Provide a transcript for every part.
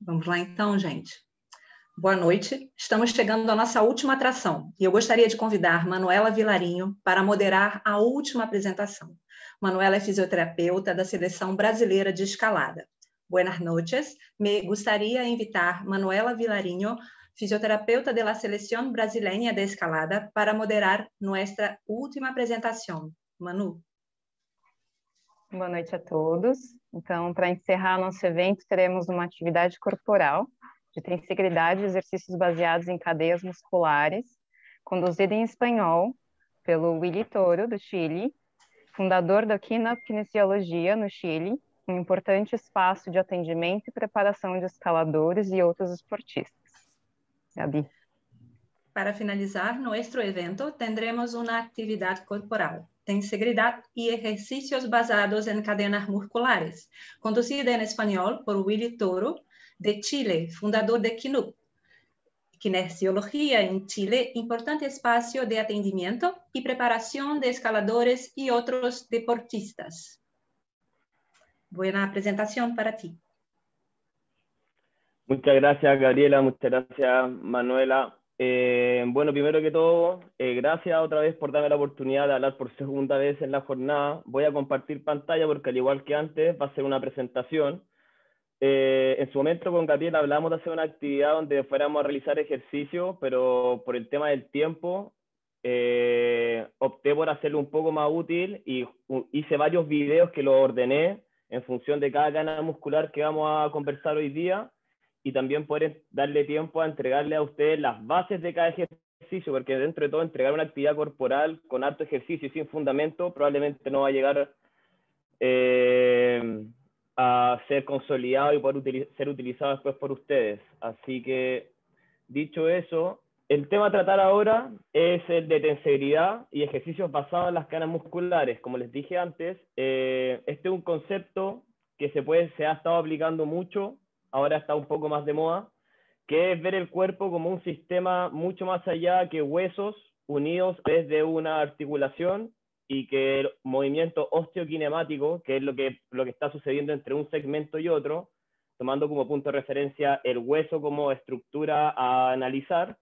Vamos lá então, gente. Boa noite. Estamos chegando à nossa última atração e eu gostaria de convidar Manuela Vilarinho para moderar a última apresentação. Manuela é fisioterapeuta da Seleção Brasileira de Escalada. Buenas noches. Me gustaría invitar Manuela Vilarinho, fisioterapeuta de la Selección Brasileña de Escalada, para moderar nuestra última apresentação. Manu. Boa noite a todos. Então, para encerrar nosso evento, teremos uma atividade corporal de tensibilidade e exercícios baseados em cadeias musculares, conduzida em espanhol pelo Willy Toro, do Chile, fundador da Kinesiologia no Chile, um importante espaço de atendimento e preparação de escaladores e outros esportistas. Gabi. Para finalizar nuestro evento, tendremos una actividad corporal, tensibilidad y ejercicios basados en cadenas musculares, conducida en español por Willy Toro, de Chile, fundador de KINUP. Kinesiología en Chile, importante espacio de atendimiento y preparación de escaladores y otros deportistas. Buena presentación para ti. Muchas gracias, Gabriela. Muchas gracias, Manuela. Bueno, primero que todo, gracias otra vez por darme la oportunidad de hablar por segunda vez en la jornada. Voy a compartir pantalla porque al igual que antes va a ser una presentación. En su momento con Gabriela hablamos de hacer una actividad donde fuéramos a realizar ejercicio, pero por el tema del tiempo opté por hacerlo un poco más útil y hice varios videos que los ordené en función de cada cadena muscular que vamos a conversar hoy día, y también poder darle tiempo a entregarle a ustedes las bases de cada ejercicio, porque dentro de todo entregar una actividad corporal con harto ejercicio y sin fundamento probablemente no va a llegar a ser consolidado y poder ser utilizado después por ustedes. Así que, dicho eso, el tema a tratar ahora es el de tensibilidad y ejercicios basados en las cadenas musculares. Como les dije antes, este es un concepto que se ha estado aplicando mucho, ahora está un poco más de moda, que es ver el cuerpo como un sistema mucho más allá que huesos unidos desde una articulación, y que el movimiento osteokinemático, que es lo que está sucediendo entre un segmento y otro, tomando como punto de referencia el hueso como estructura a analizar,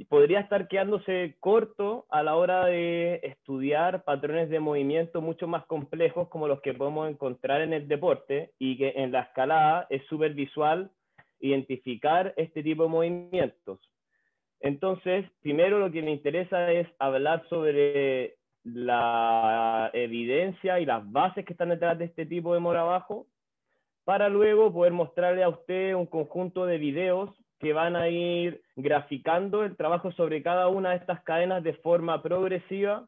podría estar quedándose corto a la hora de estudiar patrones de movimiento mucho más complejos como los que podemos encontrar en el deporte, y que en la escalada es súper visual identificar este tipo de movimientos. Entonces, primero lo que me interesa es hablar sobre la evidencia y las bases que están detrás de este tipo de trabajo, para luego poder mostrarle a usted un conjunto de videos que van a ir graficando el trabajo sobre cada una de estas cadenas de forma progresiva,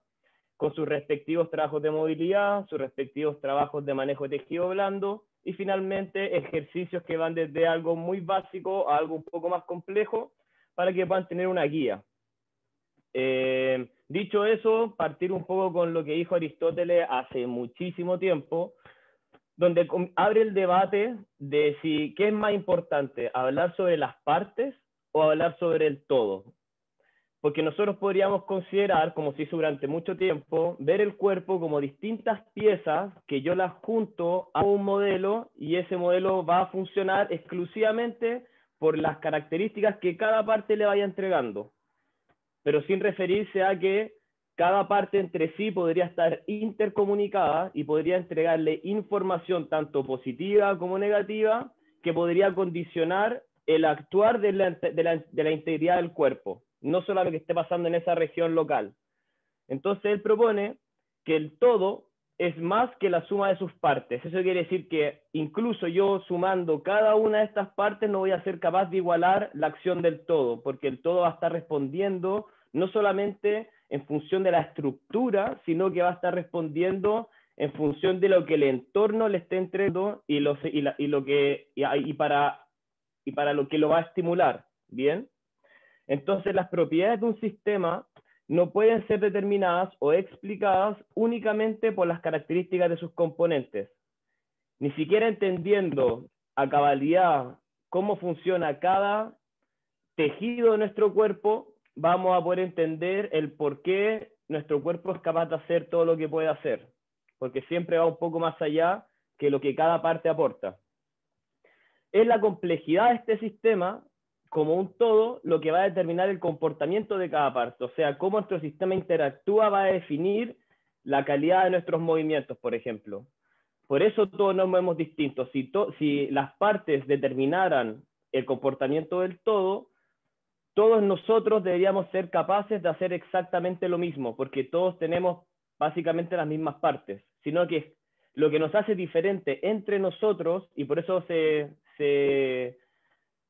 con sus respectivos trabajos de movilidad, sus respectivos trabajos de manejo de tejido blando, y finalmente ejercicios que van desde algo muy básico a algo un poco más complejo, para que puedan tener una guía. Dicho eso, partir un poco con lo que dijo Aristóteles hace muchísimo tiempo, donde abre el debate de si qué es más importante, hablar sobre las partes o hablar sobre el todo. Porque nosotros podríamos considerar, como se hizo durante mucho tiempo, ver el cuerpo como distintas piezas que yo las junto a un modelo, y ese modelo va a funcionar exclusivamente por las características que cada parte le vaya entregando, pero sin referirse a que cada parte entre sí podría estar intercomunicada y podría entregarle información tanto positiva como negativa que podría condicionar el actuar de la integridad del cuerpo, no solo lo que esté pasando en esa región local. Entonces él propone que el todo es más que la suma de sus partes. Eso quiere decir que incluso yo sumando cada una de estas partes no voy a ser capaz de igualar la acción del todo, porque el todo va a estar respondiendo no solamente en función de la estructura, sino que va a estar respondiendo en función de lo que el entorno le esté entregando para lo que lo va a estimular, ¿bien? Entonces las propiedades de un sistema no pueden ser determinadas o explicadas únicamente por las características de sus componentes. Ni siquiera entendiendo a cabalidad cómo funciona cada tejido de nuestro cuerpo, vamos a poder entender el por qué nuestro cuerpo es capaz de hacer todo lo que puede hacer, porque siempre va un poco más allá que lo que cada parte aporta. es la complejidad de este sistema como un todo lo que va a determinar el comportamiento de cada parte. O sea, cómo nuestro sistema interactúa va a definir la calidad de nuestros movimientos, por ejemplo. Por eso todos nos movemos distintos. Si las partes determinaran el comportamiento del todo, todos nosotros deberíamos ser capaces de hacer exactamente lo mismo, porque todos tenemos básicamente las mismas partes, sino que lo que nos hace diferente entre nosotros, y por eso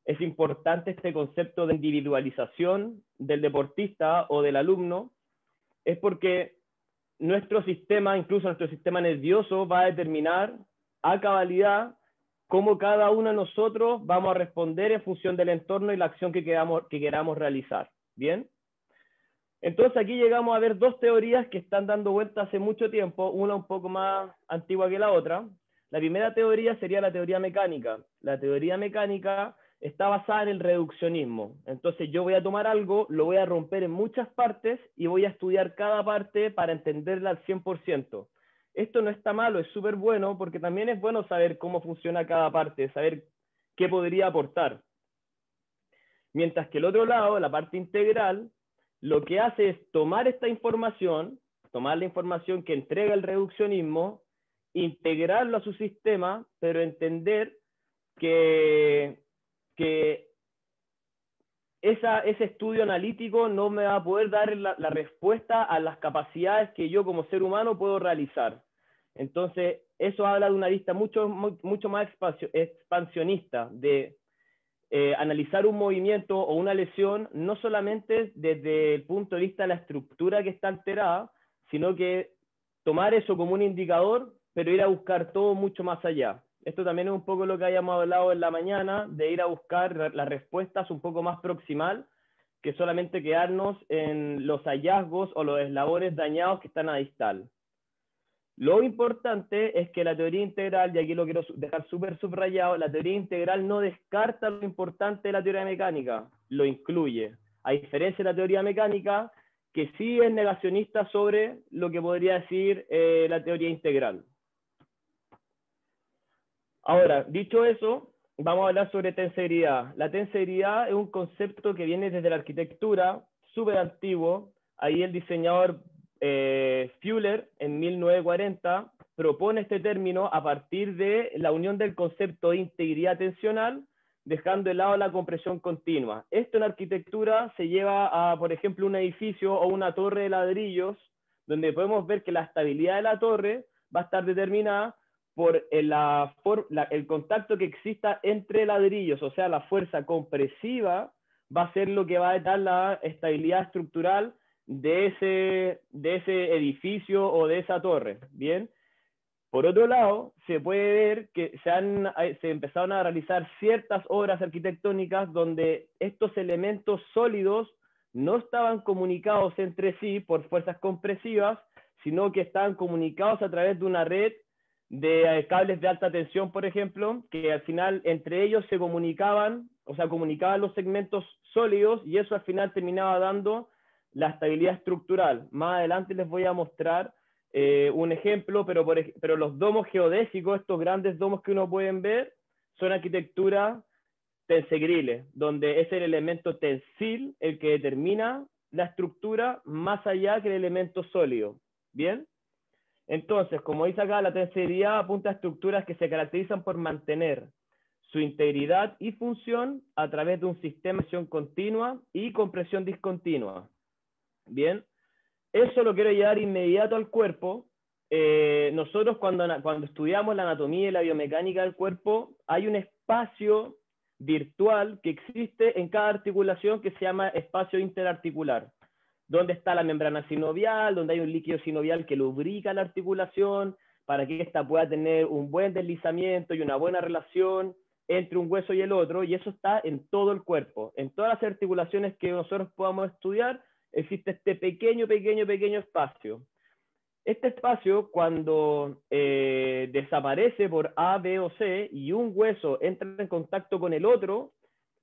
es importante este concepto de individualización del deportista o del alumno, es porque nuestro sistema, incluso nuestro sistema nervioso, va a determinar a cabalidad cómo cada uno de nosotros vamos a responder en función del entorno y la acción que queramos realizar. ¿Bien? Entonces aquí llegamos a ver dos teorías que están dando vuelta hace mucho tiempo, una un poco más antigua que la otra. La primera teoría sería la teoría mecánica. La teoría mecánica está basada en el reduccionismo. Entonces yo voy a tomar algo, lo voy a romper en muchas partes y voy a estudiar cada parte para entenderla al 100%. Esto no está malo, es súper bueno, porque también es bueno saber cómo funciona cada parte, saber qué podría aportar. Mientras que el otro lado, la parte integral, lo que hace es tomar esta información, tomar la información que entrega el reduccionismo, integrarlo a su sistema, pero entender que ese estudio analítico no me va a poder dar la respuesta a las capacidades que yo como ser humano puedo realizar. Entonces, eso habla de una vista mucho más expansionista, de analizar un movimiento o una lesión, no solamente desde el punto de vista de la estructura que está alterada, sino que tomar eso como un indicador, pero ir a buscar todo mucho más allá. Esto también es un poco lo que habíamos hablado en la mañana, de ir a buscar las respuestas un poco más proximal, que solamente quedarnos en los hallazgos o los eslabones dañados que están a distal. Lo importante es que la teoría integral, y aquí lo quiero dejar súper subrayado, la teoría integral no descarta lo importante de la teoría mecánica, lo incluye. A diferencia de la teoría mecánica, que sí es negacionista sobre lo que podría decir la teoría integral. Ahora, dicho eso, vamos a hablar sobre tensegridad. La tensegridad es un concepto que viene desde la arquitectura, súper antiguo. Ahí el diseñador Fuller, en 1940, propone este término a partir de la unión del concepto de integridad tensional, dejando de lado la compresión continua. Esto en arquitectura se lleva a, por ejemplo, un edificio o una torre de ladrillos, donde podemos ver que la estabilidad de la torre va a estar determinada por el contacto que exista entre ladrillos, o sea, la fuerza compresiva va a ser lo que va a dar la estabilidad estructural de ese edificio o de esa torre. Bien. Por otro lado, se puede ver que se empezaron a realizar ciertas obras arquitectónicas donde estos elementos sólidos no estaban comunicados entre sí por fuerzas compresivas, sino que estaban comunicados a través de una red de cables de alta tensión, por ejemplo, que al final entre ellos se comunicaban, o sea, comunicaban los segmentos sólidos y eso al final terminaba dando la estabilidad estructural. Más adelante les voy a mostrar un ejemplo, pero los domos geodésicos, estos grandes domos que uno pueden ver, son arquitectura tensegriles, donde es el elemento tensil el que determina la estructura más allá que el elemento sólido. ¿Bien? Entonces, como dice acá, la tensegridad apunta a estructuras que se caracterizan por mantener su integridad y función a través de un sistema de presión continua y compresión discontinua. Bien, eso lo quiero llevar inmediato al cuerpo. Nosotros cuando estudiamos la anatomía y la biomecánica del cuerpo, hay un espacio virtual que existe en cada articulación que se llama espacio interarticular, donde está la membrana sinovial, donde hay un líquido sinovial que lubrica la articulación para que ésta pueda tener un buen deslizamiento y una buena relación entre un hueso y el otro, y eso está en todo el cuerpo. En todas las articulaciones que nosotros podamos estudiar, existe este pequeño espacio. Este espacio, cuando desaparece por A, B o C y un hueso entra en contacto con el otro,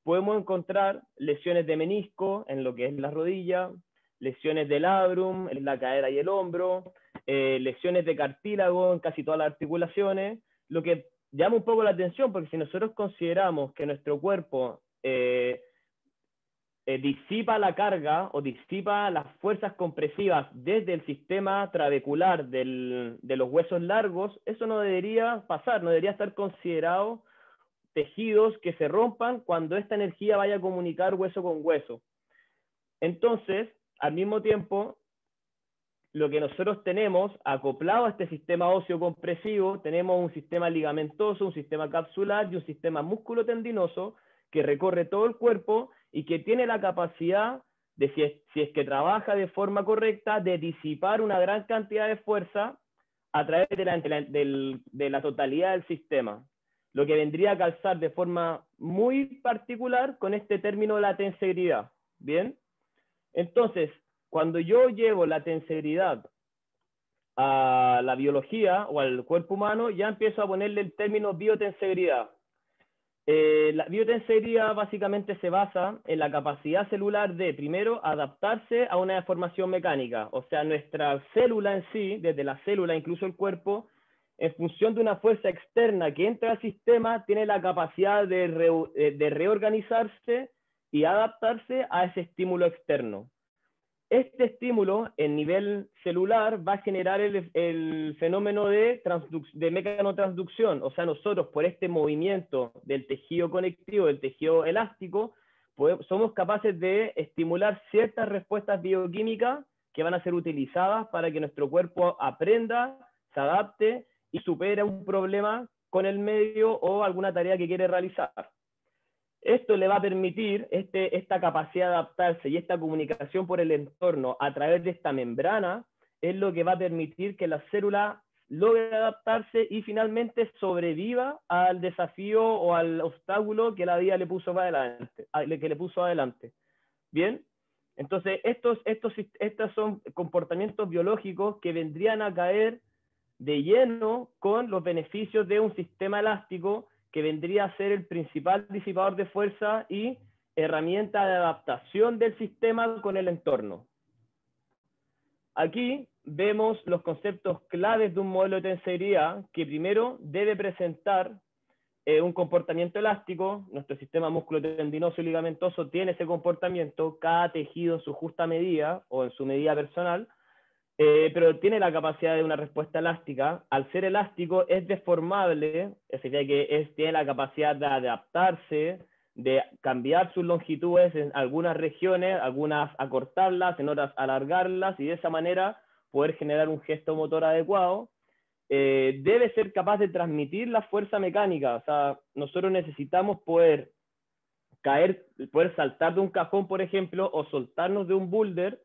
podemos encontrar lesiones de menisco en lo que es la rodilla, lesiones de labrum en la cadera y el hombro, lesiones de cartílago en casi todas las articulaciones, lo que llama un poco la atención, porque si nosotros consideramos que nuestro cuerpo disipa la carga o disipa las fuerzas compresivas desde el sistema trabecular de los huesos largos, eso no debería pasar, no debería estar considerado tejidos que se rompan cuando esta energía vaya a comunicar hueso con hueso. Entonces, al mismo tiempo, lo que nosotros tenemos acoplado a este sistema óseo compresivo, tenemos un sistema ligamentoso, un sistema capsular y un sistema músculo-tendinoso que recorre todo el cuerpo y que tiene la capacidad de, si es que trabaja de forma correcta, de disipar una gran cantidad de fuerza a través de la totalidad del sistema, lo que vendría a calzar de forma muy particular con este término de la tensegridad. ¿Bien? Entonces, cuando yo llevo la tensegridad a la biología o al cuerpo humano, ya empiezo a ponerle el término biotensegridad. La biotensegridad básicamente se basa en la capacidad celular de, primero, adaptarse a una deformación mecánica. O sea, nuestra célula en sí, desde la célula, incluso el cuerpo, en función de una fuerza externa que entra al sistema, tiene la capacidad de reorganizarse y adaptarse a ese estímulo externo. Este estímulo en nivel celular va a generar el fenómeno de mecanotransducción. O sea, nosotros por este movimiento del tejido conectivo, del tejido elástico, somos capaces de estimular ciertas respuestas bioquímicas que van a ser utilizadas para que nuestro cuerpo aprenda, se adapte y supere un problema con el medio o alguna tarea que quiere realizar. Esto le va a permitir, esta capacidad de adaptarse y esta comunicación por el entorno a través de esta membrana, es lo que va a permitir que la célula logre adaptarse y finalmente sobreviva al desafío o al obstáculo que la vida le puso adelante. ¿Bien? Entonces, estos son comportamientos biológicos que vendrían a caer de lleno con los beneficios de un sistema elástico que vendría a ser el principal disipador de fuerza y herramienta de adaptación del sistema con el entorno. Aquí vemos los conceptos claves de un modelo de tensegridad que primero debe presentar un comportamiento elástico. Nuestro sistema músculo-tendinoso y ligamentoso tiene ese comportamiento, cada tejido en su justa medida o en su medida personal, pero tiene la capacidad de una respuesta elástica. Al ser elástico es deformable, es decir, que tiene la capacidad de adaptarse, de cambiar sus longitudes en algunas regiones, algunas acortarlas, en otras alargarlas, y de esa manera poder generar un gesto motor adecuado. Debe ser capaz de transmitir la fuerza mecánica. O sea, nosotros necesitamos poder saltar de un cajón, por ejemplo, o soltarnos de un boulder,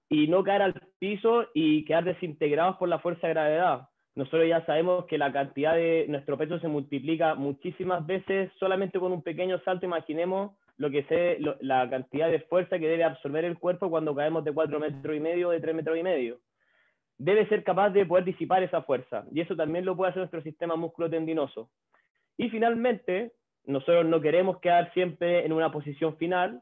y no caer al piso y quedar desintegrados por la fuerza de gravedad. Nosotros ya sabemos que la cantidad de nuestro peso se multiplica muchísimas veces solamente con un pequeño salto. Imaginemos la cantidad de fuerza que debe absorber el cuerpo cuando caemos de 4,5 metros o de 3,5 metros. Debe ser capaz de poder disipar esa fuerza, y eso también lo puede hacer nuestro sistema músculo-tendinoso. Y finalmente, nosotros no queremos quedar siempre en una posición final,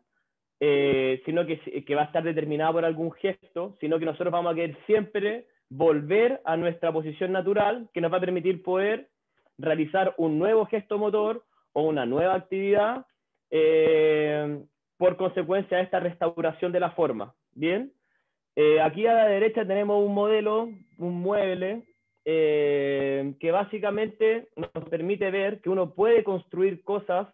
sino que va a estar determinada por algún gesto, sino que nosotros vamos a querer siempre volver a nuestra posición natural, que nos va a permitir poder realizar un nuevo gesto motor o una nueva actividad por consecuencia de esta restauración de la forma. ¿Bien? Aquí a la derecha tenemos un modelo, un mueble, que básicamente nos permite ver que uno puede construir cosas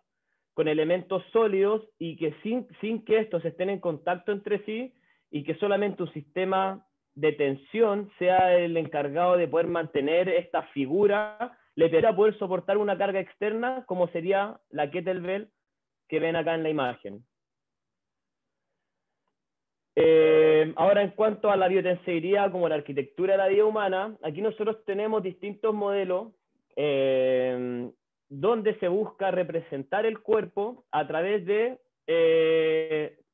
con elementos sólidos y que sin que estos estén en contacto entre sí, y que solamente un sistema de tensión sea el encargado de poder mantener esta figura, le permita poder soportar una carga externa como sería la kettlebell que ven acá en la imagen. Ahora, en cuanto a la biotensegridad como la arquitectura de la vida humana, aquí nosotros tenemos distintos modelos donde se busca representar el cuerpo a través de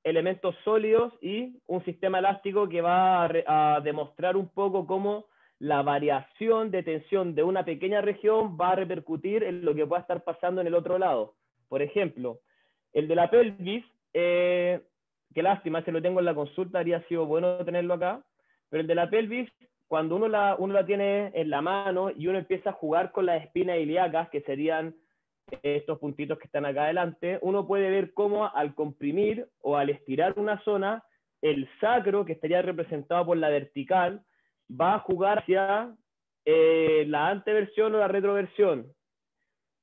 elementos sólidos y un sistema elástico que va a demostrar un poco cómo la variación de tensión de una pequeña región va a repercutir en lo que pueda estar pasando en el otro lado. Por ejemplo, el de la pelvis, qué lástima, se lo tengo en la consulta, habría sido bueno tenerlo acá, pero el de la pelvis, cuando uno la tiene en la mano y uno empieza a jugar con las espinas ilíacas, que serían estos puntitos que están acá adelante, uno puede ver cómo al comprimir o al estirar una zona, el sacro, que estaría representado por la vertical, va a jugar hacia la anteversión o la retroversión,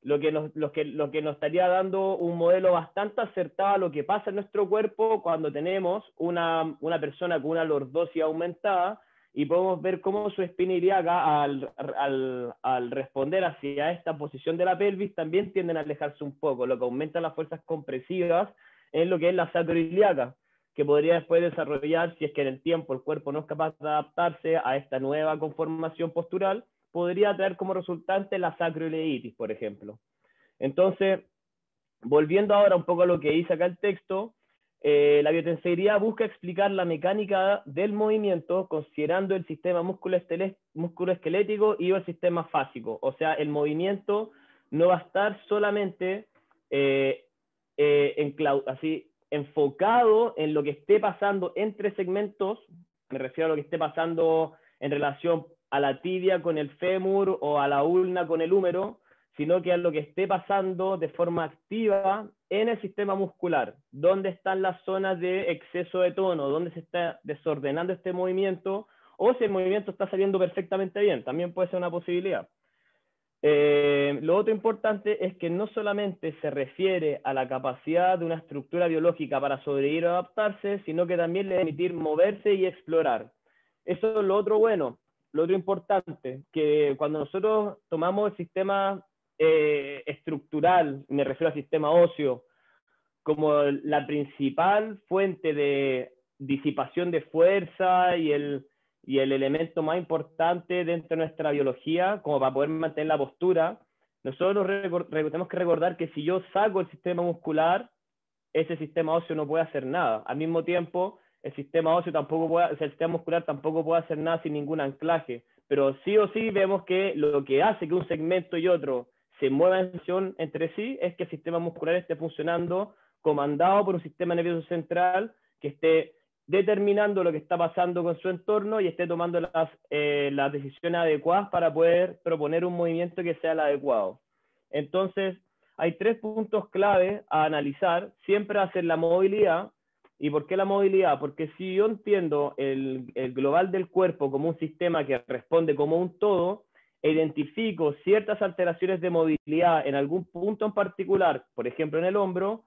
lo que nos estaría dando un modelo bastante acertado a lo que pasa en nuestro cuerpo cuando tenemos una persona con una lordosis aumentada, y podemos ver cómo su espina ilíaca al responder hacia esta posición de la pelvis también tienden a alejarse un poco, lo que aumenta las fuerzas compresivas en lo que es la sacroiliaca, que podría después desarrollar, si es que en el tiempo el cuerpo no es capaz de adaptarse a esta nueva conformación postural, podría traer como resultante la sacroileitis, por ejemplo. Entonces, volviendo ahora un poco a lo que dice acá el texto, la biotenseiría busca explicar la mecánica del movimiento considerando el sistema musculoesquelético y el sistema fásico. O sea, el movimiento no va a estar solamente así, enfocado en lo que esté pasando entre segmentos, me refiero a lo que esté pasando en relación a la tibia con el fémur o a la ulna con el húmero, sino que a lo que esté pasando de forma activa en el sistema muscular, dónde están las zonas de exceso de tono, dónde se está desordenando este movimiento, o si el movimiento está saliendo perfectamente bien, también puede ser una posibilidad. Lo otro importante es que no solamente se refiere a la capacidad de una estructura biológica para sobrevivir o adaptarse, sino que también le permitir moverse y explorar. Eso es lo otro bueno. Lo otro importante, que cuando nosotros tomamos el sistema estructural, me refiero al sistema óseo, como la principal fuente de disipación de fuerza y el elemento más importante dentro de nuestra biología, como para poder mantener la postura, nosotros tenemos que recordar que si yo saco el sistema muscular, ese sistema óseo no puede hacer nada. Al mismo tiempo, el sistema óseo tampoco puede, o sea, el sistema muscular tampoco puede hacer nada sin ningún anclaje. Pero sí o sí vemos que lo que hace que un segmento y otro se muevan en tensión entre sí es que el sistema muscular esté funcionando comandado por un sistema nervioso central que esté determinando lo que está pasando con su entorno y esté tomando las decisiones adecuadas para poder proponer un movimiento que sea el adecuado. Entonces, hay 3 puntos clave a analizar. Siempre hacer la movilidad. ¿Y por qué la movilidad? Porque si yo entiendo el global del cuerpo como un sistema que responde como un todo, e identifico ciertas alteraciones de movilidad en algún punto en particular, por ejemplo en el hombro,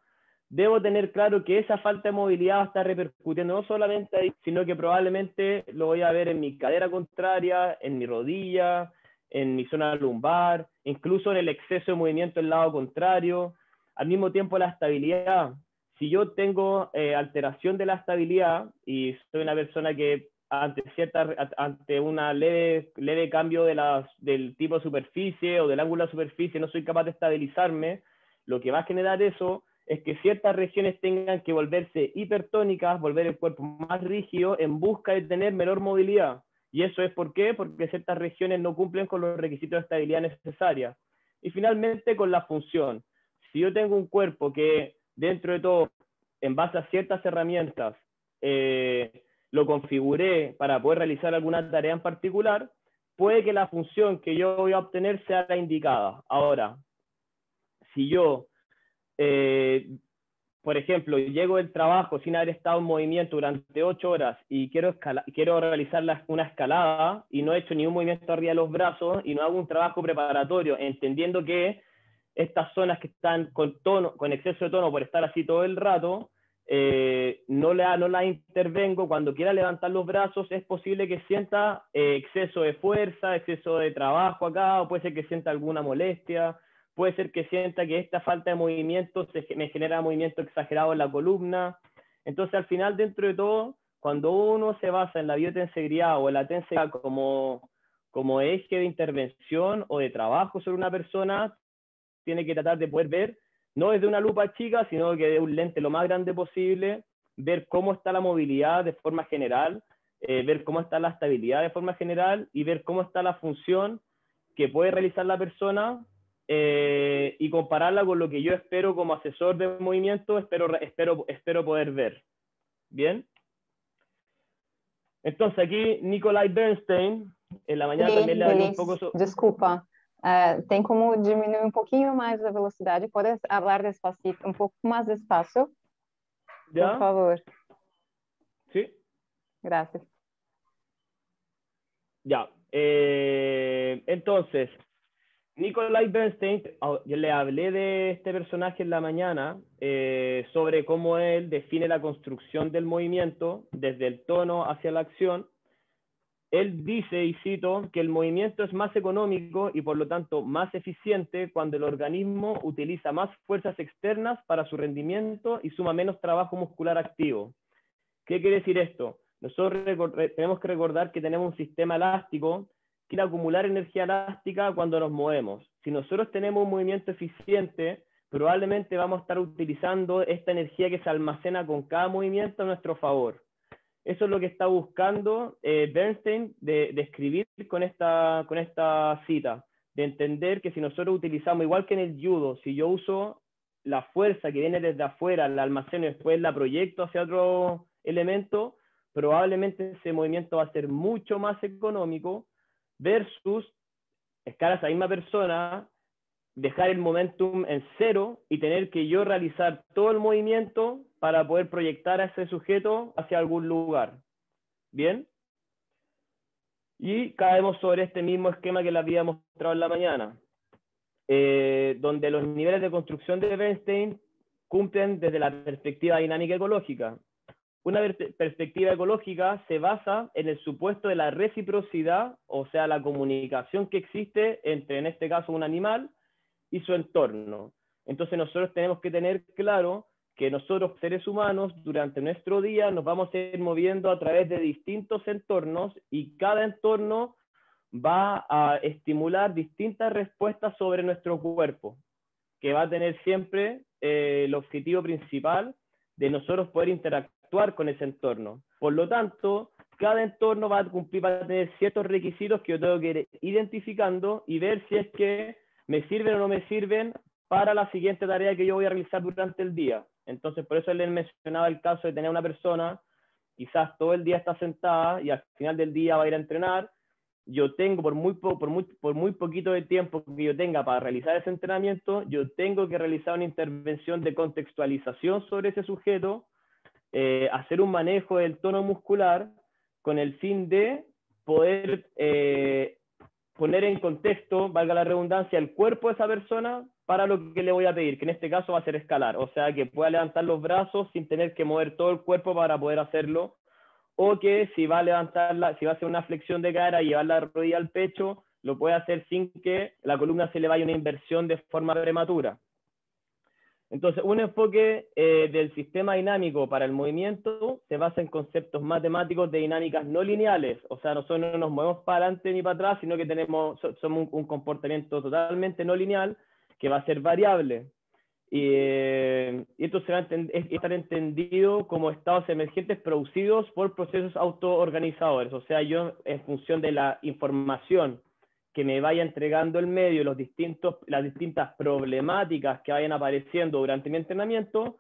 debo tener claro que esa falta de movilidad va a estar repercutiendo no solamente ahí, sino que probablemente lo voy a ver en mi cadera contraria, en mi rodilla, en mi zona lumbar, incluso en el exceso de movimiento del lado contrario. Al mismo tiempo, la estabilidad. Si yo tengo alteración de la estabilidad y soy una persona que ante una leve cambio del tipo de superficie o del ángulo de superficie no soy capaz de estabilizarme, lo que va a generar eso es que ciertas regiones tengan que volverse hipertónicas, volver el cuerpo más rígido en busca de tener menor movilidad. ¿Y eso es por qué? Porque ciertas regiones no cumplen con los requisitos de estabilidad necesarios. Y finalmente, con la función. Si yo tengo un cuerpo que, dentro de todo, en base a ciertas herramientas, lo configuré para poder realizar alguna tarea en particular, puede que la función que yo voy a obtener sea la indicada. Ahora, si yo por ejemplo, llego del trabajo sin haber estado en movimiento durante 8 horas y quiero realizar una escalada y no he hecho ningún movimiento arriba de los brazos y no hago un trabajo preparatorio, entendiendo que estas zonas que están con exceso de tono por estar así todo el rato, no la intervengo. Cuando quiera levantar los brazos es posible que sienta exceso de fuerza, exceso de trabajo acá, o puede ser que sienta alguna molestia. Puede ser que sienta que esta falta de movimiento me genera movimiento exagerado en la columna. Entonces, al final, dentro de todo, cuando uno se basa en la biotensegridad o en la tensegridad como eje de intervención o de trabajo sobre una persona, tiene que tratar de poder ver, no desde una lupa chica, sino que de un lente lo más grande posible, ver cómo está la movilidad de forma general, ver cómo está la estabilidad de forma general y ver cómo está la función que puede realizar la persona, y compararla con lo que yo espero como asesor de movimiento, espero poder ver. ¿Bien? Entonces aquí Nikolai Bernstein, en la mañana también le hablé un poco sobre... Desculpa, tem como diminuir pouquinho mais a velocidade? Pode falar despacito, pouco mais despacio, ¿Ya? por favor. Sí. Gracias. Ya. Entonces, Nikolai Bernstein, yo le hablé de este personaje en la mañana, sobre cómo él define la construcción del movimiento desde el tono hacia la acción. Él dice, y cito, que el movimiento es más económico y por lo tanto más eficiente cuando el organismo utiliza más fuerzas externas para su rendimiento y suma menos trabajo muscular activo. ¿Qué quiere decir esto? Nosotros tenemos que recordar que tenemos un sistema elástico que quiere acumular energía elástica cuando nos movemos. Si nosotros tenemos un movimiento eficiente, probablemente vamos a estar utilizando esta energía que se almacena con cada movimiento a nuestro favor. Eso es lo que está buscando Bernstein de escribir con esta cita, de entender que si nosotros utilizamos, igual que en el judo, si yo uso la fuerza que viene desde afuera, la almaceno y después la proyecto hacia otro elemento, probablemente ese movimiento va a ser mucho más económico versus escalar a esa misma persona, dejar el momentum en cero y tener que yo realizar todo el movimiento para poder proyectar a ese sujeto hacia algún lugar. ¿Bien? Y caemos sobre este mismo esquema que les había mostrado en la mañana, donde los niveles de construcción de Bernstein cumplen desde la perspectiva dinámica ecológica. Una perspectiva ecológica se basa en el supuesto de la reciprocidad, o sea, la comunicación que existe entre, en este caso, un animal y su entorno. Entonces nosotros tenemos que tener claro que nosotros, seres humanos, durante nuestro día nos vamos a ir moviendo a través de distintos entornos y cada entorno va a estimular distintas respuestas sobre nuestro cuerpo, que va a tener siempre el objetivo principal de nosotros poder interactuar con ese entorno. Por lo tanto, cada entorno va a tener ciertos requisitos que yo tengo que ir identificando y ver si es que me sirven o no me sirven para la siguiente tarea que yo voy a realizar durante el día. Entonces, por eso les mencionaba el caso de tener una persona, quizás todo el día está sentada y al final del día va a ir a entrenar. Yo tengo, por muy poquito de tiempo que yo tenga para realizar ese entrenamiento, yo tengo que realizar una intervención de contextualización sobre ese sujeto, hacer un manejo del tono muscular con el fin de poder poner en contexto, valga la redundancia, el cuerpo de esa persona para lo que le voy a pedir, que en este caso va a ser escalar, o sea, que pueda levantar los brazos sin tener que mover todo el cuerpo para poder hacerlo, o que si va a hacer una flexión de cara y llevar la rodilla al pecho, lo puede hacer sin que la columna se le vaya una inversión de forma prematura. Entonces, un enfoque del sistema dinámico para el movimiento se basa en conceptos matemáticos de dinámicas no lineales. O sea, nosotros no nos movemos para adelante ni para atrás, sino que somos un comportamiento totalmente no lineal que va a ser variable. Y esto se va a estar entendido como estados emergentes producidos por procesos autoorganizadores. O sea, yo, en función de la información que me vaya entregando el medio, las distintas problemáticas que vayan apareciendo durante mi entrenamiento,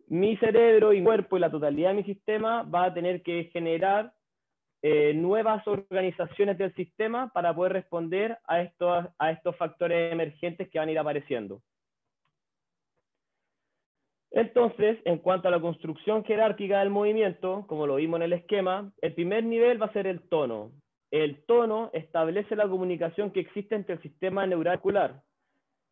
mi cerebro y mi cuerpo y la totalidad de mi sistema va a tener que generar nuevas organizaciones del sistema para poder responder a estos factores emergentes que van a ir apareciendo. Entonces, en cuanto a la construcción jerárquica del movimiento, como lo vimos en el esquema, el primer nivel va a ser el tono. El tono establece la comunicación que existe entre el sistema neural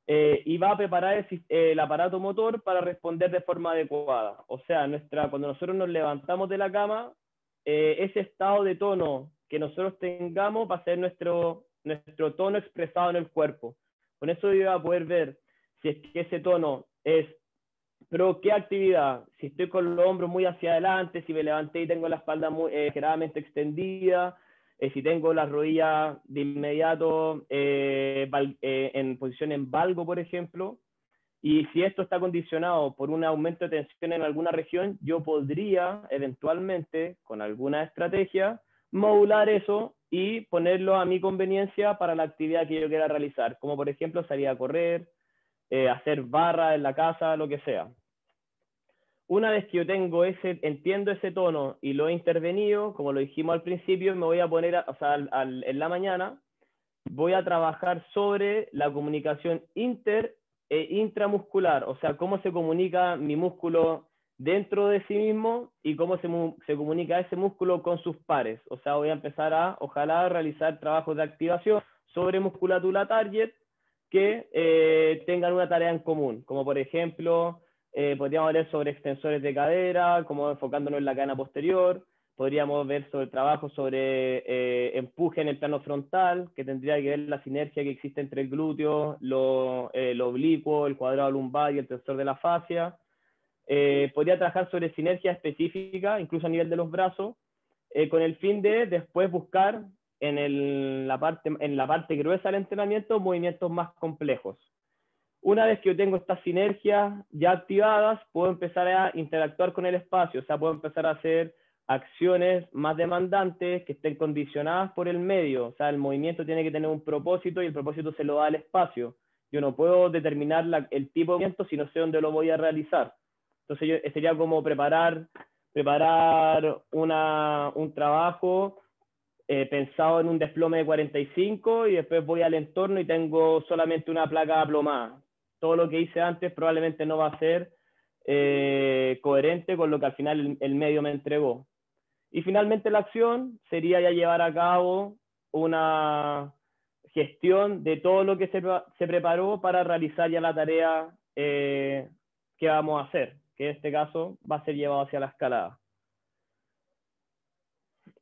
y va a preparar el aparato motor para responder de forma adecuada. O sea, cuando nosotros nos levantamos de la cama, ese estado de tono que nosotros tengamos va a ser nuestro tono expresado en el cuerpo. Con eso yo voy a poder ver si es que ese tono es pro qué actividad, si estoy con los hombros muy hacia adelante, si me levanté y tengo la espalda muy generadamente extendida, si tengo las rodillas de inmediato en posición en valgo, por ejemplo, y si esto está condicionado por un aumento de tensión en alguna región, yo podría eventualmente, con alguna estrategia, modular eso y ponerlo a mi conveniencia para la actividad que yo quiera realizar, como por ejemplo salir a correr, hacer barra en la casa, lo que sea. una vez que yo tengo entiendo ese tono y lo he intervenido, como lo dijimos al principio, me voy a poner, en la mañana, voy a trabajar sobre la comunicación inter e intramuscular, o sea, cómo se comunica mi músculo dentro de sí mismo y cómo se comunica ese músculo con sus pares. O sea, voy a empezar ojalá, realizar trabajos de activación sobre musculatura target que tengan una tarea en común, como por ejemplo, podríamos hablar sobre extensores de cadera, como enfocándonos en la cadena posterior. Podríamos ver sobre trabajo sobre empuje en el plano frontal, que tendría que ver la sinergia que existe entre el glúteo, lo oblicuo, el cuadrado lumbar y el tensor de la fascia. Podría trabajar sobre sinergia específica, incluso a nivel de los brazos, con el fin de después buscar en la parte gruesa del entrenamiento movimientos más complejos. Una vez que yo tengo estas sinergias ya activadas, puedo empezar a interactuar con el espacio, o sea, puedo empezar a hacer acciones más demandantes que estén condicionadas por el medio. O sea, el movimiento tiene que tener un propósito y el propósito se lo da al espacio. Yo no puedo determinar el tipo de movimiento si no sé dónde lo voy a realizar. Entonces sería como preparar un trabajo pensado en un desplome de 45 y después voy al entorno y tengo solamente una placa aplomada. Todo lo que hice antes probablemente no va a ser coherente con lo que al final el medio me entregó. Y finalmente la acción sería ya llevar a cabo una gestión de todo lo que se preparó para realizar ya la tarea que vamos a hacer, que en este caso va a ser llevado hacia la escalada.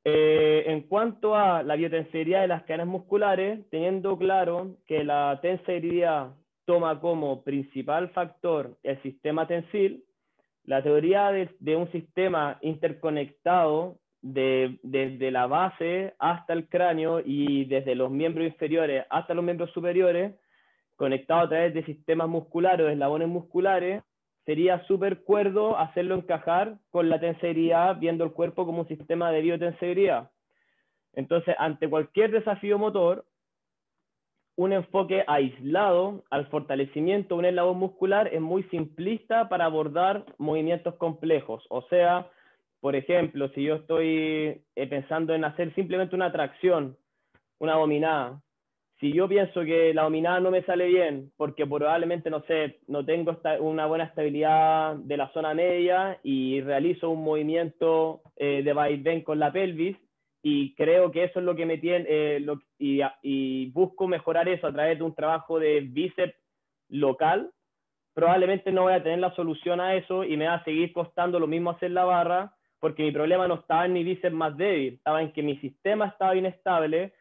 En cuanto a la biotensegridad de las cadenas musculares, teniendo claro que la tensegridad toma como principal factor el sistema tensil, la teoría de un sistema interconectado desde la base hasta el cráneo y desde los miembros inferiores hasta los miembros superiores, conectado a través de sistemas musculares o eslabones musculares, sería súper cuerdo hacerlo encajar con la tensegridad, viendo el cuerpo como un sistema de biotensegridad. Entonces, ante cualquier desafío motor, un enfoque aislado al fortalecimiento de un eslabón muscular es muy simplista para abordar movimientos complejos. O sea, por ejemplo, si yo estoy pensando en hacer simplemente una tracción, una dominada, si yo pienso que la dominada no me sale bien porque probablemente, no sé, no tengo una buena estabilidad de la zona media y realizo un movimiento de vaivén con la pelvis, y creo que eso es lo que me tiene, y busco mejorar eso a través de un trabajo de bíceps local, probablemente no voy a tener la solución a eso y me va a seguir costando lo mismo hacer la barra, porque mi problema no estaba en mi bíceps más débil, estaba en que mi sistema estaba inestable.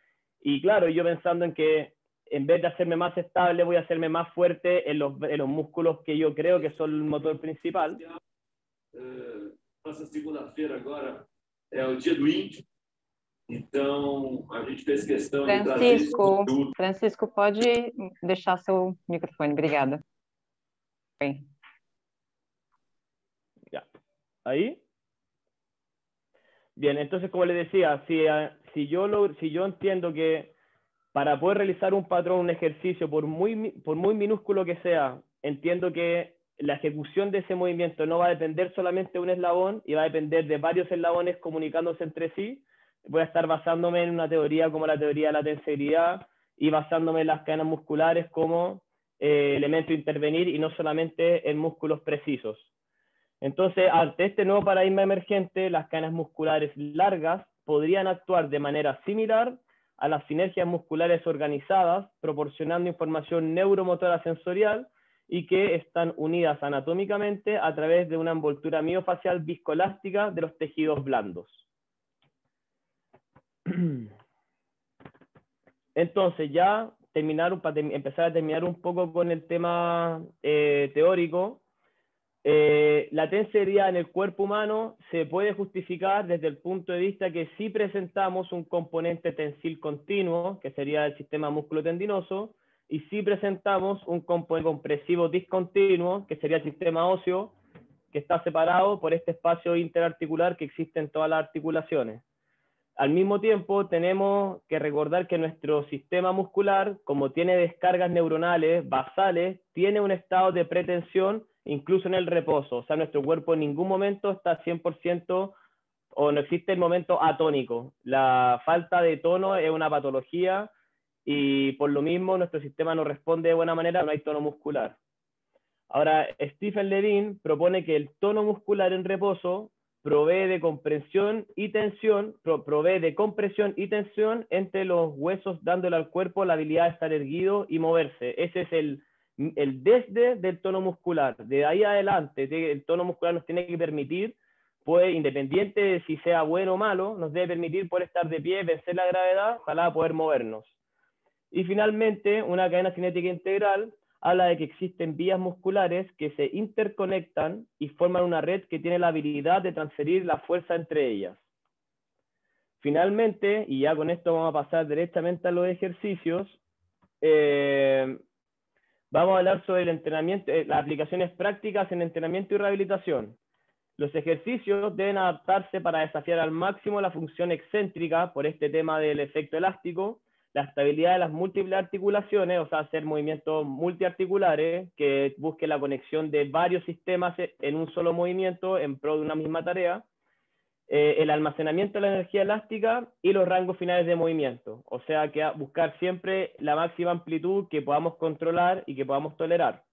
Y claro, yo pensando en que en vez de hacerme más estable, voy a hacerme más fuerte en los músculos que yo creo que son el motor principal. Nossa segunda-feira agora é o dia do índio. Então, a gente fez questão de trazer esse conteúdo. Francisco, pode deixar seu microfone, obrigada. Bem. Ya. ¿Ahí? Bien, entonces, como les decía, si yo entiendo que para poder realizar un patrón, un ejercicio, por muy minúsculo que sea, entiendo que la ejecución de ese movimiento no va a depender solamente de un eslabón y va a depender de varios eslabones comunicándose entre sí, voy a estar basándome en una teoría como la teoría de la tensegridad y basándome en las cadenas musculares como elemento a intervenir y no solamente en músculos precisos. Entonces, ante este nuevo paradigma emergente, las cadenas musculares largas podrían actuar de manera similar a las sinergias musculares organizadas, proporcionando información neuromotora sensorial y que están unidas anatómicamente a través de una envoltura miofacial viscoelástica de los tejidos blandos. Entonces, ya empezar a terminar un poco con el tema teórico, la tensegridad en el cuerpo humano se puede justificar desde el punto de vista que sí presentamos un componente tensil continuo, que sería el sistema músculo-tendinoso, y sí presentamos un componente compresivo discontinuo, que sería el sistema óseo, que está separado por este espacio interarticular que existe en todas las articulaciones. Al mismo tiempo, tenemos que recordar que nuestro sistema muscular, como tiene descargas neuronales basales, tiene un estado de pretensión incluso en el reposo. O sea, nuestro cuerpo en ningún momento está 100% o no existe el momento atónico. La falta de tono es una patología y por lo mismo nuestro sistema no responde de buena manera, no hay tono muscular. Ahora, Stephen Levine propone que el tono muscular en reposo provee de compresión y tensión, provee de compresión y tensión entre los huesos, dándole al cuerpo la habilidad de estar erguido y moverse. Ese es el desde del tono muscular. De ahí adelante, el tono muscular nos tiene que permitir, pues, independiente de si sea bueno o malo, nos debe permitir poder estar de pie, vencer la gravedad, ojalá poder movernos. Y finalmente, una cadena cinética integral habla de que existen vías musculares que se interconectan y forman una red que tiene la habilidad de transferir la fuerza entre ellas. Finalmente, y ya con esto vamos a pasar directamente a los ejercicios, vamos a hablar sobre el entrenamiento, las aplicaciones prácticas en entrenamiento y rehabilitación. Los ejercicios deben adaptarse para desafiar al máximo la función excéntrica por este tema del efecto elástico, la estabilidad de las múltiples articulaciones, o sea, hacer movimientos multiarticulares que busquen la conexión de varios sistemas en un solo movimiento en pro de una misma tarea, el almacenamiento de la energía elástica y los rangos finales de movimiento, o sea, que buscar siempre la máxima amplitud que podamos controlar y que podamos tolerar.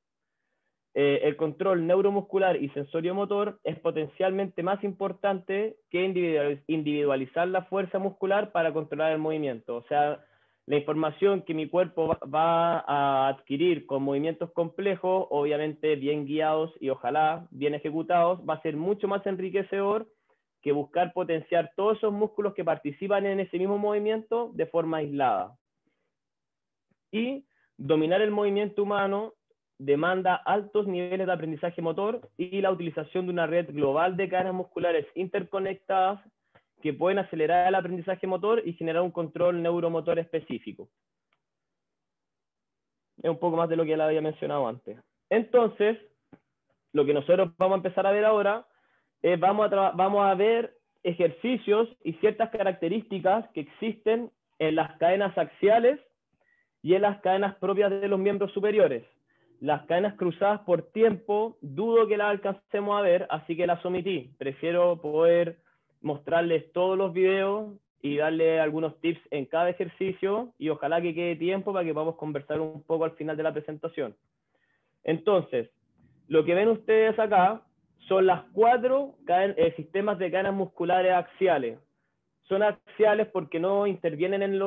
El control neuromuscular y sensoriomotor es potencialmente más importante que individualizar la fuerza muscular para controlar el movimiento. O sea, la información que mi cuerpo va a adquirir con movimientos complejos, obviamente bien guiados y ojalá bien ejecutados, va a ser mucho más enriquecedor que buscar potenciar todos esos músculos que participan en ese mismo movimiento de forma aislada. Y dominar el movimiento humano demanda altos niveles de aprendizaje motor y la utilización de una red global de cadenas musculares interconectadas que pueden acelerar el aprendizaje motor y generar un control neuromotor específico. Es un poco más de lo que le había mencionado antes. Entonces, lo que nosotros vamos a empezar a ver ahora es vamos a ver ejercicios y ciertas características que existen en las cadenas axiales y en las cadenas propias de los miembros superiores. Las cadenas cruzadas por tiempo, dudo que las alcancemos a ver, así que las omití. Prefiero poder mostrarles todos los videos y darle algunos tips en cada ejercicio y ojalá que quede tiempo para que podamos conversar un poco al final de la presentación. Entonces, lo que ven ustedes acá son las 4 sistemas de cadenas musculares axiales. Son axiales porque no intervienen en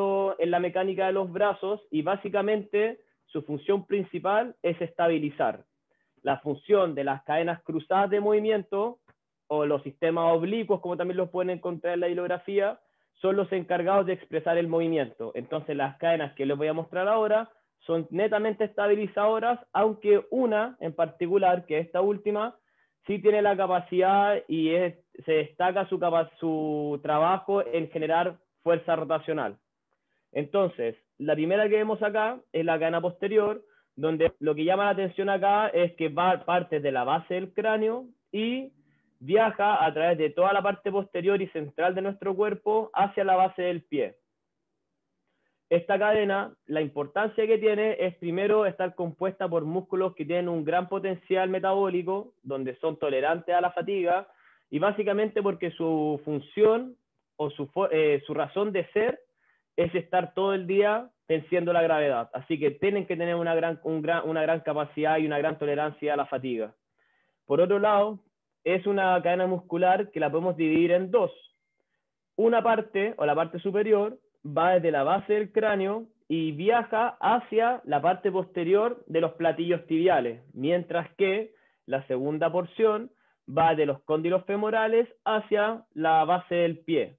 la mecánica de los brazos y básicamente su función principal es estabilizar. La función de las cadenas cruzadas de movimiento o los sistemas oblicuos, como también los pueden encontrar en la bibliografía, son los encargados de expresar el movimiento. Entonces las cadenas que les voy a mostrar ahora son netamente estabilizadoras, aunque una en particular, que esta última, sí tiene la capacidad y se destaca su trabajo en generar fuerza rotacional. Entonces, la primera que vemos acá es la cadena posterior, donde lo que llama la atención acá es que parte de la base del cráneo y viaja a través de toda la parte posterior y central de nuestro cuerpo hacia la base del pie. Esta cadena, la importancia que tiene es primero estar compuesta por músculos que tienen un gran potencial metabólico, donde son tolerantes a la fatiga, y básicamente porque su función o su razón de ser es estar todo el día venciendo la gravedad. Así que tienen que tener una gran capacidad y una gran tolerancia a la fatiga. Por otro lado, es una cadena muscular que la podemos dividir en dos. Una parte, o la parte superior, va desde la base del cráneo y viaja hacia la parte posterior de los platillos tibiales, mientras que la segunda porción va de los cóndilos femorales hacia la base del pie.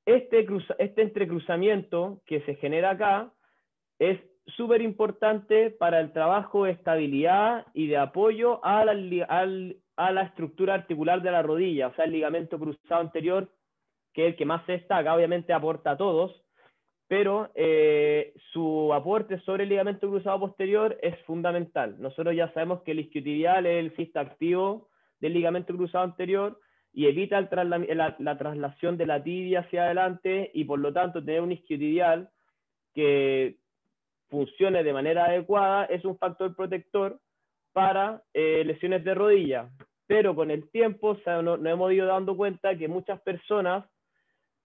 Este entrecruzamiento que se genera acá es súper importante para el trabajo de estabilidad y de apoyo a la estructura articular de la rodilla, o sea, el ligamento cruzado anterior, que es el que más se destaca, obviamente aporta a todos, pero su aporte sobre el ligamento cruzado posterior es fundamental. Nosotros ya sabemos que el isquiotibial es el cisto activo del ligamento cruzado anterior y evita la traslación de la tibia hacia adelante y por lo tanto tener un isquiotibial que funcione de manera adecuada es un factor protector para lesiones de rodilla. Pero con el tiempo nos hemos ido dando cuenta que muchas personas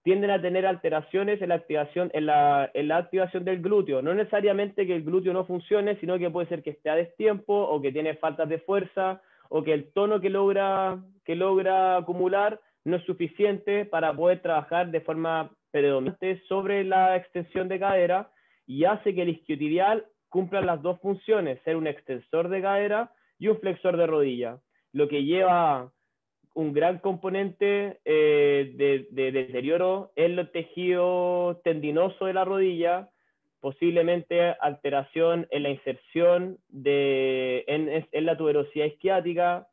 tienden a tener alteraciones en la activación del glúteo. No necesariamente que el glúteo no funcione, sino que puede ser que esté a destiempo o que tiene faltas de fuerza o que el tono que logra acumular no es suficiente para poder trabajar de forma predominante sobre la extensión de cadera y hace que el isquiotibial cumpla las dos funciones, ser un extensor de cadera y un flexor de rodilla, lo que lleva un gran componente de deterioro en el tejido tendinoso de la rodilla, posiblemente alteración en la inserción en la tuberosidad isquiática,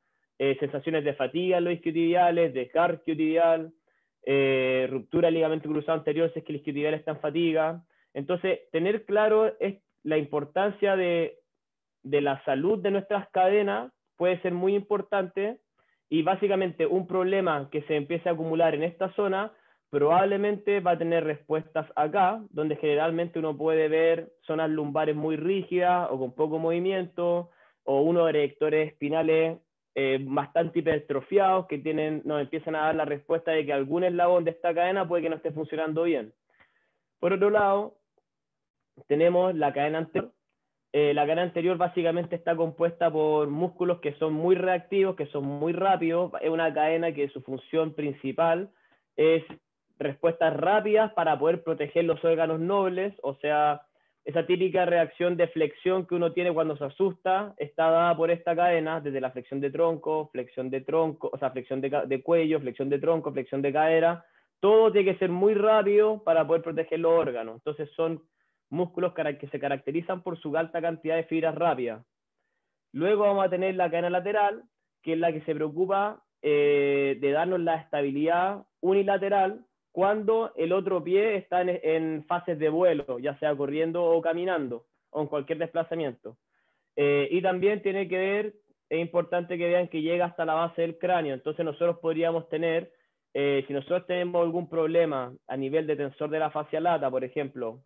sensaciones de fatiga en los isquiotibiales, desgarro isquiotibial, ruptura del ligamento cruzado anterior si es que el isquiotibial está en fatiga. Entonces, tener claro la importancia de la salud de nuestras cadenas puede ser muy importante. Y básicamente un problema que se empiece a acumular en esta zona probablemente va a tener respuestas acá, donde generalmente uno puede ver zonas lumbares muy rígidas o con poco movimiento, o unos erectores espinales bastante hipertrofiados que nos empiezan a dar la respuesta de que algún eslabón de esta cadena puede que no esté funcionando bien. Por otro lado, tenemos la cadena anterior. La cadena anterior básicamente está compuesta por músculos que son muy reactivos, que son muy rápidos. Es una cadena que su función principal es respuestas rápidas para poder proteger los órganos nobles, o sea, esa típica reacción de flexión que uno tiene cuando se asusta está dada por esta cadena, desde la flexión de tronco, o sea, flexión de cuello, flexión de tronco, flexión de cadera. Todo tiene que ser muy rápido para poder proteger los órganos. Entonces son músculos que se caracterizan por su alta cantidad de fibras rápidas. Luego vamos a tener la cadena lateral, que es la que se preocupa de darnos la estabilidad unilateral cuando el otro pie está en fases de vuelo, ya sea corriendo o caminando, o en cualquier desplazamiento. Y también tiene que ver, es importante que vean que llega hasta la base del cráneo. Entonces nosotros podríamos tener, si nosotros tenemos algún problema a nivel de tensor de la fascia lata, por ejemplo,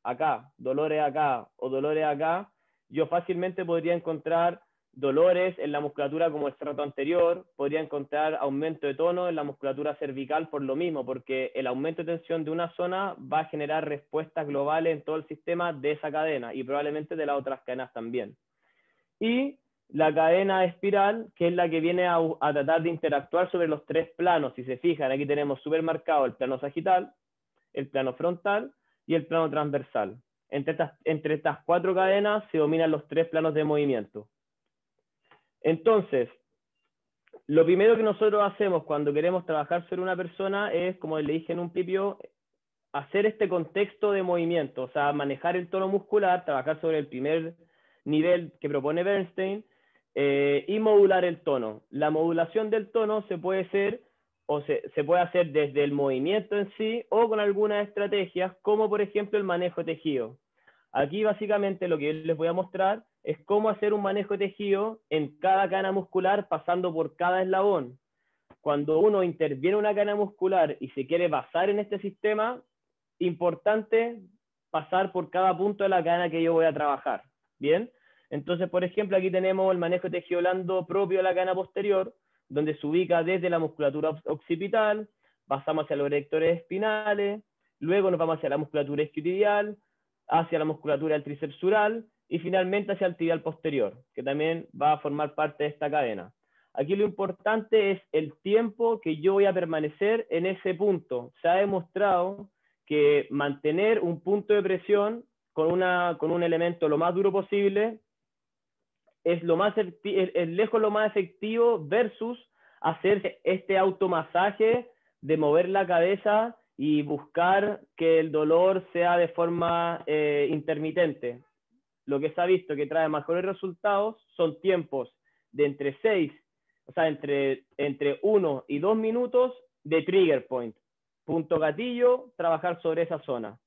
acá, dolores acá o dolores acá, yo fácilmente podría encontrar dolores en la musculatura como el estrato anterior, podría encontrar aumento de tono en la musculatura cervical por lo mismo, porque el aumento de tensión de una zona va a generar respuestas globales en todo el sistema de esa cadena y probablemente de las otras cadenas también. Y la cadena espiral, que es la que viene a tratar de interactuar sobre los tres planos. Si se fijan, aquí tenemos súper marcado el plano sagital, el plano frontal y el plano transversal. Entre estas cuatro cadenas se dominan los tres planos de movimiento. Entonces, lo primero que nosotros hacemos cuando queremos trabajar sobre una persona es, como le dije en un principio, hacer este contexto de movimiento, o sea, manejar el tono muscular, trabajar sobre el primer nivel que propone Bernstein y modular el tono. La modulación del tono se puede hacer desde el movimiento en sí o con algunas estrategias, como por ejemplo el manejo de tejido. Aquí básicamente lo que les voy a mostrar es cómo hacer un manejo de tejido en cada cadena muscular pasando por cada eslabón. Cuando uno interviene una cadena muscular y se quiere basar en este sistema, importante pasar por cada punto de la cadena que yo voy a trabajar. ¿Bien? Entonces, por ejemplo, aquí tenemos el manejo de tejido blando propio de la cadena posterior, donde se ubica desde la musculatura occipital, pasamos hacia los erectores espinales, luego nos vamos hacia la musculatura isquiotibial, hacia la musculatura del tríceps sural y finalmente hacia el tibial posterior, que también va a formar parte de esta cadena. Aquí lo importante es el tiempo que yo voy a permanecer en ese punto. Se ha demostrado que mantener un punto de presión con un elemento lo más duro posible es lejos lo más efectivo versus hacer este automasaje de mover la cabeza y buscar que el dolor sea de forma intermitente. Lo que se ha visto que trae mejores resultados son tiempos de entre 1 y 2 minutos de trigger point. Punto gatillo, trabajar sobre esa zona.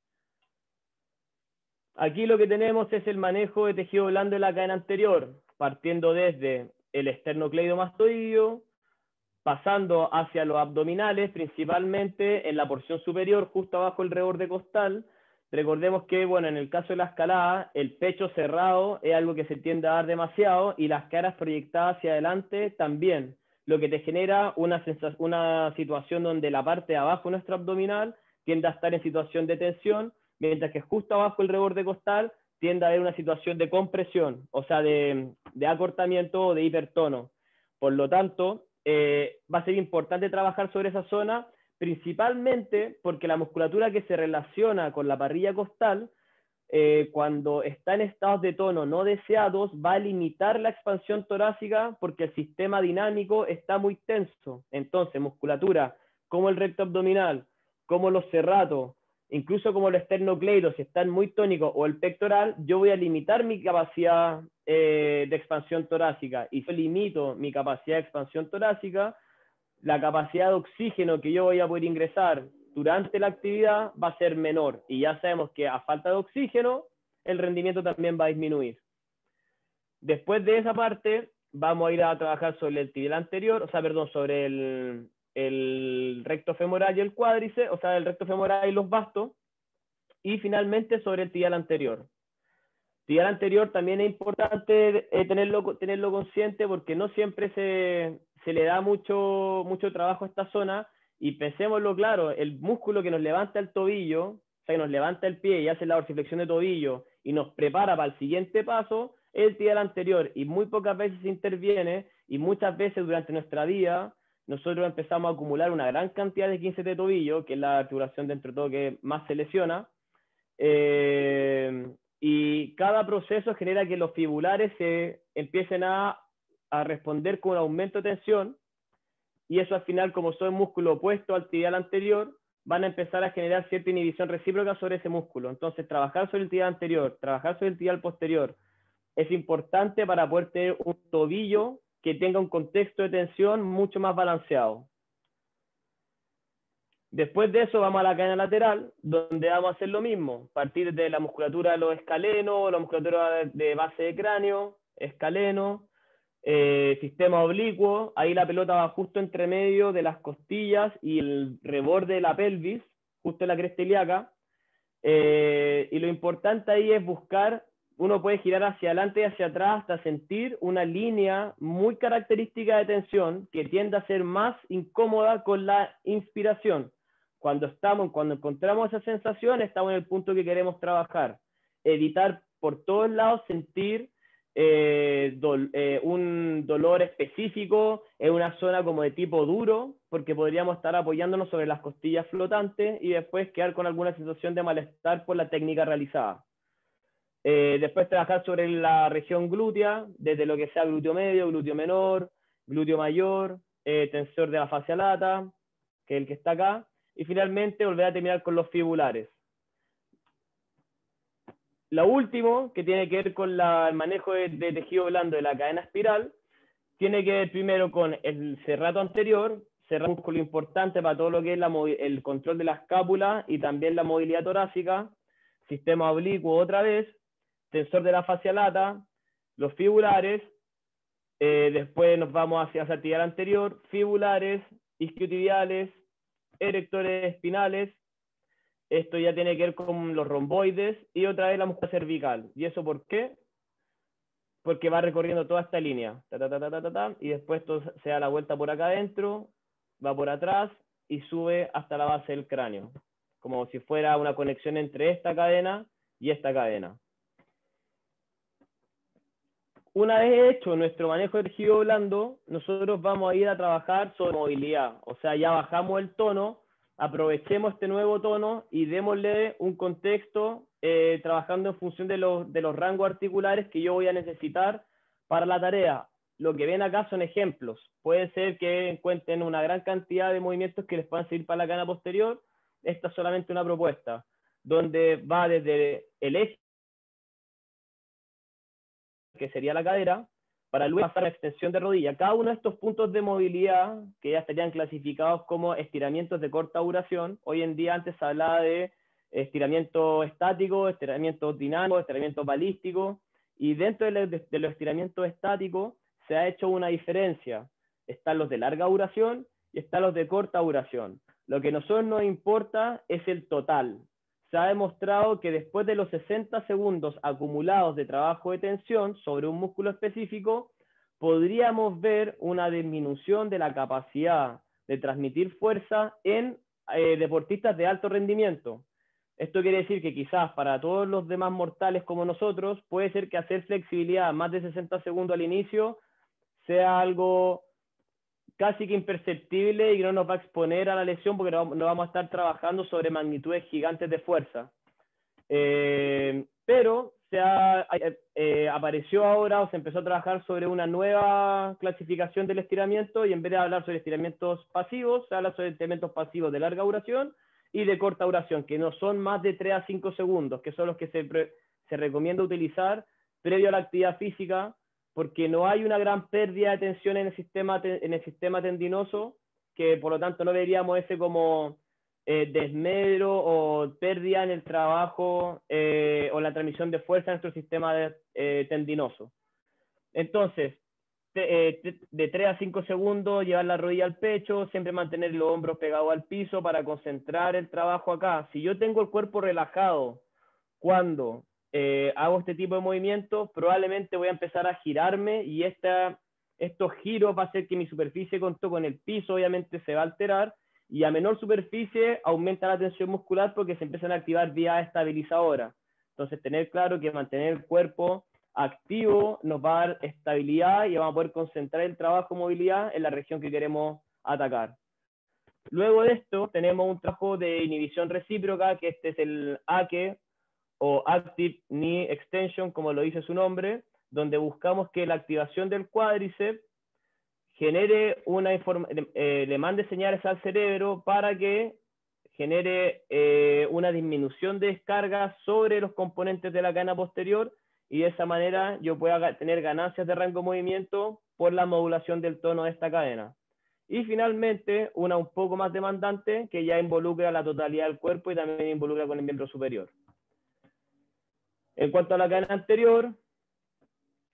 Aquí lo que tenemos es el manejo de tejido blando de la cadena anterior, partiendo desde el esternocleidomastoideo, pasando hacia los abdominales, principalmente en la porción superior, justo abajo del reborde costal, Recordemos que, bueno, en el caso de la escalada, el pecho cerrado es algo que se tiende a dar demasiado y las caras proyectadas hacia adelante también, lo que te genera una situación donde la parte de abajo de nuestro abdominal tiende a estar en situación de tensión, mientras que justo abajo el reborde costal tiende a haber una situación de compresión, o sea, de acortamiento o de hipertono. Por lo tanto, va a ser importante trabajar sobre esa zona, principalmente porque la musculatura que se relaciona con la parrilla costal, cuando está en estados de tono no deseados, va a limitar la expansión torácica porque el sistema dinámico está muy tenso. Entonces, musculatura como el recto abdominal, como los serratos, incluso como el esternocleido, si están muy tónicos, o el pectoral, yo voy a limitar mi capacidad de expansión torácica. Y si limito mi capacidad de expansión torácica, la capacidad de oxígeno que yo voy a poder ingresar durante la actividad va a ser menor. Y ya sabemos que a falta de oxígeno, el rendimiento también va a disminuir. Después de esa parte, vamos a ir a trabajar sobre el tibial anterior, o sea, perdón, sobre el recto femoral y el cuádriceps, o sea, el recto femoral y los bastos, y finalmente sobre el tibial anterior. Tibial anterior también es importante tenerlo consciente porque no siempre se le da mucho trabajo a esta zona, y pensémoslo claro, el músculo que nos levanta el tobillo, o sea, que nos levanta el pie y hace la dorsiflexión de tobillo y nos prepara para el siguiente paso, es el tibial anterior, y muy pocas veces se interviene, y muchas veces durante nuestra vida nosotros empezamos a acumular una gran cantidad de 15 de tobillo, que es la articulación dentro de todo que más se lesiona, y cada proceso genera que los fibulares se empiecen a responder con un aumento de tensión, y eso al final, como son músculo opuesto al tibial anterior, van a empezar a generar cierta inhibición recíproca sobre ese músculo. Entonces, trabajar sobre el tibial anterior, trabajar sobre el tibial posterior, es importante para poder tener un tobillo que tenga un contexto de tensión mucho más balanceado. Después de eso vamos a la cadena lateral, donde vamos a hacer lo mismo, partir de la musculatura de los escalenos, la musculatura de base de cráneo, escaleno, sistema oblicuo, ahí la pelota va justo entre medio de las costillas y el reborde de la pelvis, justo en la cresta ilíaca, y lo importante ahí es buscar, uno puede girar hacia adelante y hacia atrás hasta sentir una línea muy característica de tensión que tiende a ser más incómoda con la inspiración. Cuando encontramos esa sensación, estamos en el punto que queremos trabajar. Evitar por todos lados sentir un dolor específico en una zona como de tipo duro, porque podríamos estar apoyándonos sobre las costillas flotantes y después quedar con alguna sensación de malestar por la técnica realizada. Después trabajar sobre la región glútea, desde lo que sea glúteo medio, glúteo menor, glúteo mayor, tensor de la fascia lata, que es el que está acá, y finalmente volver a terminar con los fibulares. Lo último, que tiene que ver con el manejo de tejido blando de la cadena espiral, tiene que ver primero con el serrato anterior, serrato músculo importante para todo lo que es el control de la escápula y también la movilidad torácica, sistema oblicuo otra vez, tensor de la fascia lata, los fibulares, después nos vamos hacia el tibial anterior, fibulares, isquiotibiales, erectores espinales. Esto ya tiene que ver con los romboides y otra vez la musculatura cervical. ¿Y eso por qué? Porque va recorriendo toda esta línea. Y después esto se da la vuelta por acá adentro, va por atrás y sube hasta la base del cráneo. Como si fuera una conexión entre esta cadena y esta cadena. Una vez hecho nuestro manejo de tejido blando, nosotros vamos a ir a trabajar sobre movilidad. O sea, ya bajamos el tono, aprovechemos este nuevo tono y démosle un contexto trabajando en función de los rangos articulares que yo voy a necesitar para la tarea. Lo que ven acá son ejemplos. Puede ser que encuentren una gran cantidad de movimientos que les puedan servir para la cadena posterior. Esta es solamente una propuesta, donde va desde el eje, que sería la cadera, para luego pasar a la extensión de rodilla. Cada uno de estos puntos de movilidad, que ya estarían clasificados como estiramientos de corta duración, hoy en día antes se hablaba de estiramiento estático, estiramiento dinámico, estiramiento balístico, y dentro de los estiramientos estáticos se ha hecho una diferencia. Están los de larga duración y están los de corta duración. Lo que a nosotros nos importa es el total. se ha demostrado que después de los 60 segundos acumulados de trabajo de tensión sobre un músculo específico, podríamos ver una disminución de la capacidad de transmitir fuerza en deportistas de alto rendimiento. Esto quiere decir que quizás para todos los demás mortales como nosotros, puede ser que hacer flexibilidad más de 60 segundos al inicio sea algo casi que imperceptible y que no nos va a exponer a la lesión porque no vamos a estar trabajando sobre magnitudes gigantes de fuerza. Pero apareció ahora o se empezó a trabajar sobre una nueva clasificación del estiramiento y en vez de hablar sobre estiramientos pasivos, se habla sobre estiramientos pasivos de larga duración y de corta duración, que no son más de 3 a 5 segundos, que son los que se recomienda utilizar previo a la actividad física, porque no hay una gran pérdida de tensión en el sistema tendinoso, que por lo tanto no veríamos ese como desmedro o pérdida en el trabajo o la transmisión de fuerza en nuestro sistema tendinoso. Entonces, de 3 a 5 segundos, llevar la rodilla al pecho, siempre mantener los hombros pegados al piso para concentrar el trabajo acá. Si yo tengo el cuerpo relajado cuando hago este tipo de movimientos, probablemente voy a empezar a girarme y estos giros va a hacer que mi superficie con el piso obviamente se va a alterar y a menor superficie aumenta la tensión muscular porque se empiezan a activar vías estabilizadoras. Entonces tener claro que mantener el cuerpo activo nos va a dar estabilidad y vamos a poder concentrar el trabajo de movilidad en la región que queremos atacar. Luego de esto tenemos un trabajo de inhibición recíproca, que este es el AKE, o Active Knee Extension, como lo dice su nombre, donde buscamos que la activación del cuádriceps genere le mande señales al cerebro para que genere una disminución de descarga sobre los componentes de la cadena posterior y de esa manera yo pueda tener ganancias de rango de movimiento por la modulación del tono de esta cadena. Y finalmente, una un poco más demandante que ya involucra la totalidad del cuerpo y también involucra con el miembro superior. En cuanto a la cadena anterior,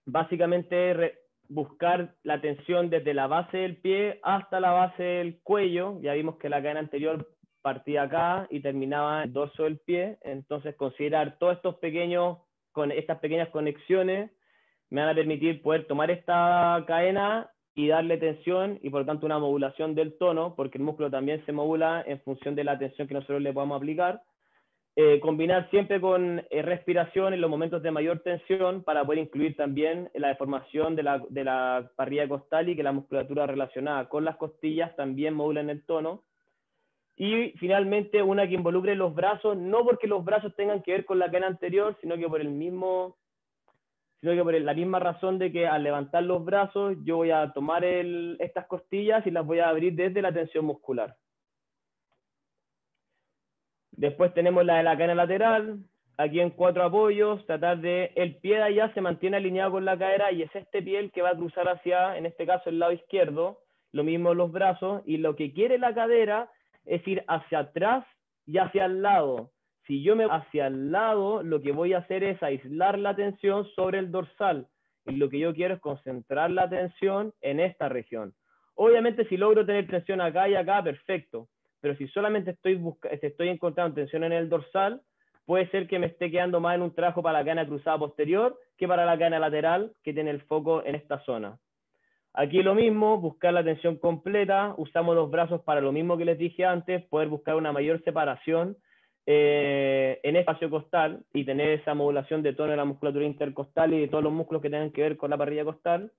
básicamente buscar la tensión desde la base del pie hasta la base del cuello. Ya vimos que la cadena anterior partía acá y terminaba en el dorso del pie. Entonces, considerar todos estas pequeñas conexiones me van a permitir poder tomar esta cadena y darle tensión y por lo tanto una modulación del tono, porque el músculo también se modula en función de la tensión que nosotros le podamos aplicar. Combinar siempre con respiración en los momentos de mayor tensión para poder incluir también la deformación de la parrilla costal y que la musculatura relacionada con las costillas también modulen el tono. Y finalmente una que involucre los brazos, no porque los brazos tengan que ver con la cadena anterior, sino que por la misma razón de que al levantar los brazos yo voy a tomar estas costillas y las voy a abrir desde la tensión muscular. Después tenemos la de la cadena lateral, aquí en 4 apoyos, tratar de, el pie de allá se mantiene alineado con la cadera y es este pie el que va a cruzar hacia, en este caso, el lado izquierdo, lo mismo los brazos, y lo que quiere la cadera es ir hacia atrás y hacia el lado. Si yo me voy hacia el lado, lo que voy a hacer es aislar la tensión sobre el dorsal, y lo que yo quiero es concentrar la tensión en esta región. Obviamente, si logro tener tensión acá y acá, perfecto. Pero si solamente estoy encontrando tensión en el dorsal, puede ser que me esté quedando más en un trabajo para la cadena cruzada posterior que para la cadena lateral, que tiene el foco en esta zona. Aquí lo mismo, buscar la tensión completa, usamos los brazos para lo mismo que les dije antes, poder buscar una mayor separación en el espacio costal y tener esa modulación de tono de la musculatura intercostal y de todos los músculos que tengan que ver con la parrilla costal.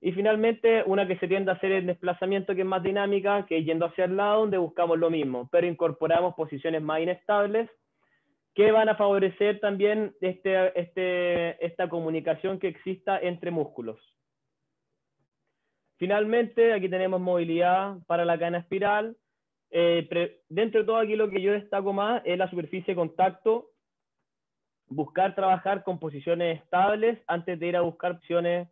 Y finalmente, una que se tiende a hacer el desplazamiento, que es más dinámica, que es yendo hacia el lado, donde buscamos lo mismo, pero incorporamos posiciones más inestables, que van a favorecer también esta comunicación que exista entre músculos. Finalmente, aquí tenemos movilidad para la cadena espiral. Dentro de todo aquí lo que yo destaco más es la superficie de contacto, buscar trabajar con posiciones estables antes de ir a buscar posiciones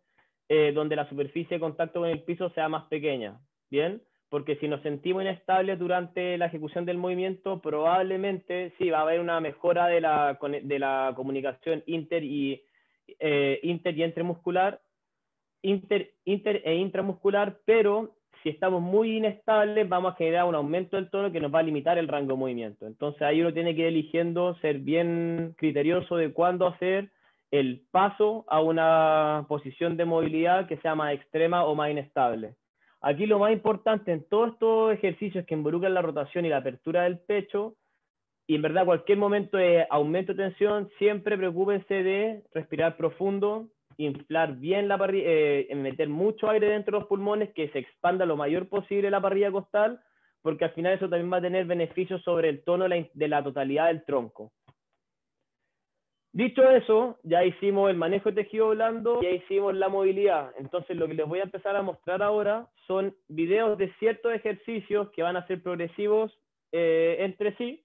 donde la superficie de contacto con el piso sea más pequeña, ¿bien? Porque si nos sentimos inestables durante la ejecución del movimiento, probablemente sí va a haber una mejora de la comunicación inter y intramuscular, pero si estamos muy inestables, vamos a generar un aumento del tono que nos va a limitar el rango de movimiento. Entonces ahí uno tiene que ir eligiendo, ser bien criterioso de cuándo hacer el paso a una posición de movilidad que sea más extrema o más inestable. Aquí lo más importante en todos estos ejercicios que involucran la rotación y la apertura del pecho, y en verdad cualquier momento de aumento de tensión, siempre preocúpense de respirar profundo, inflar bien la parrilla, meter mucho aire dentro de los pulmones, que se expanda lo mayor posible la parrilla costal, porque al final eso también va a tener beneficios sobre el tono de la totalidad del tronco. Dicho eso, ya hicimos el manejo de tejido blando, ya hicimos la movilidad. Entonces lo que les voy a empezar a mostrar ahora son videos de ciertos ejercicios que van a ser progresivos entre sí,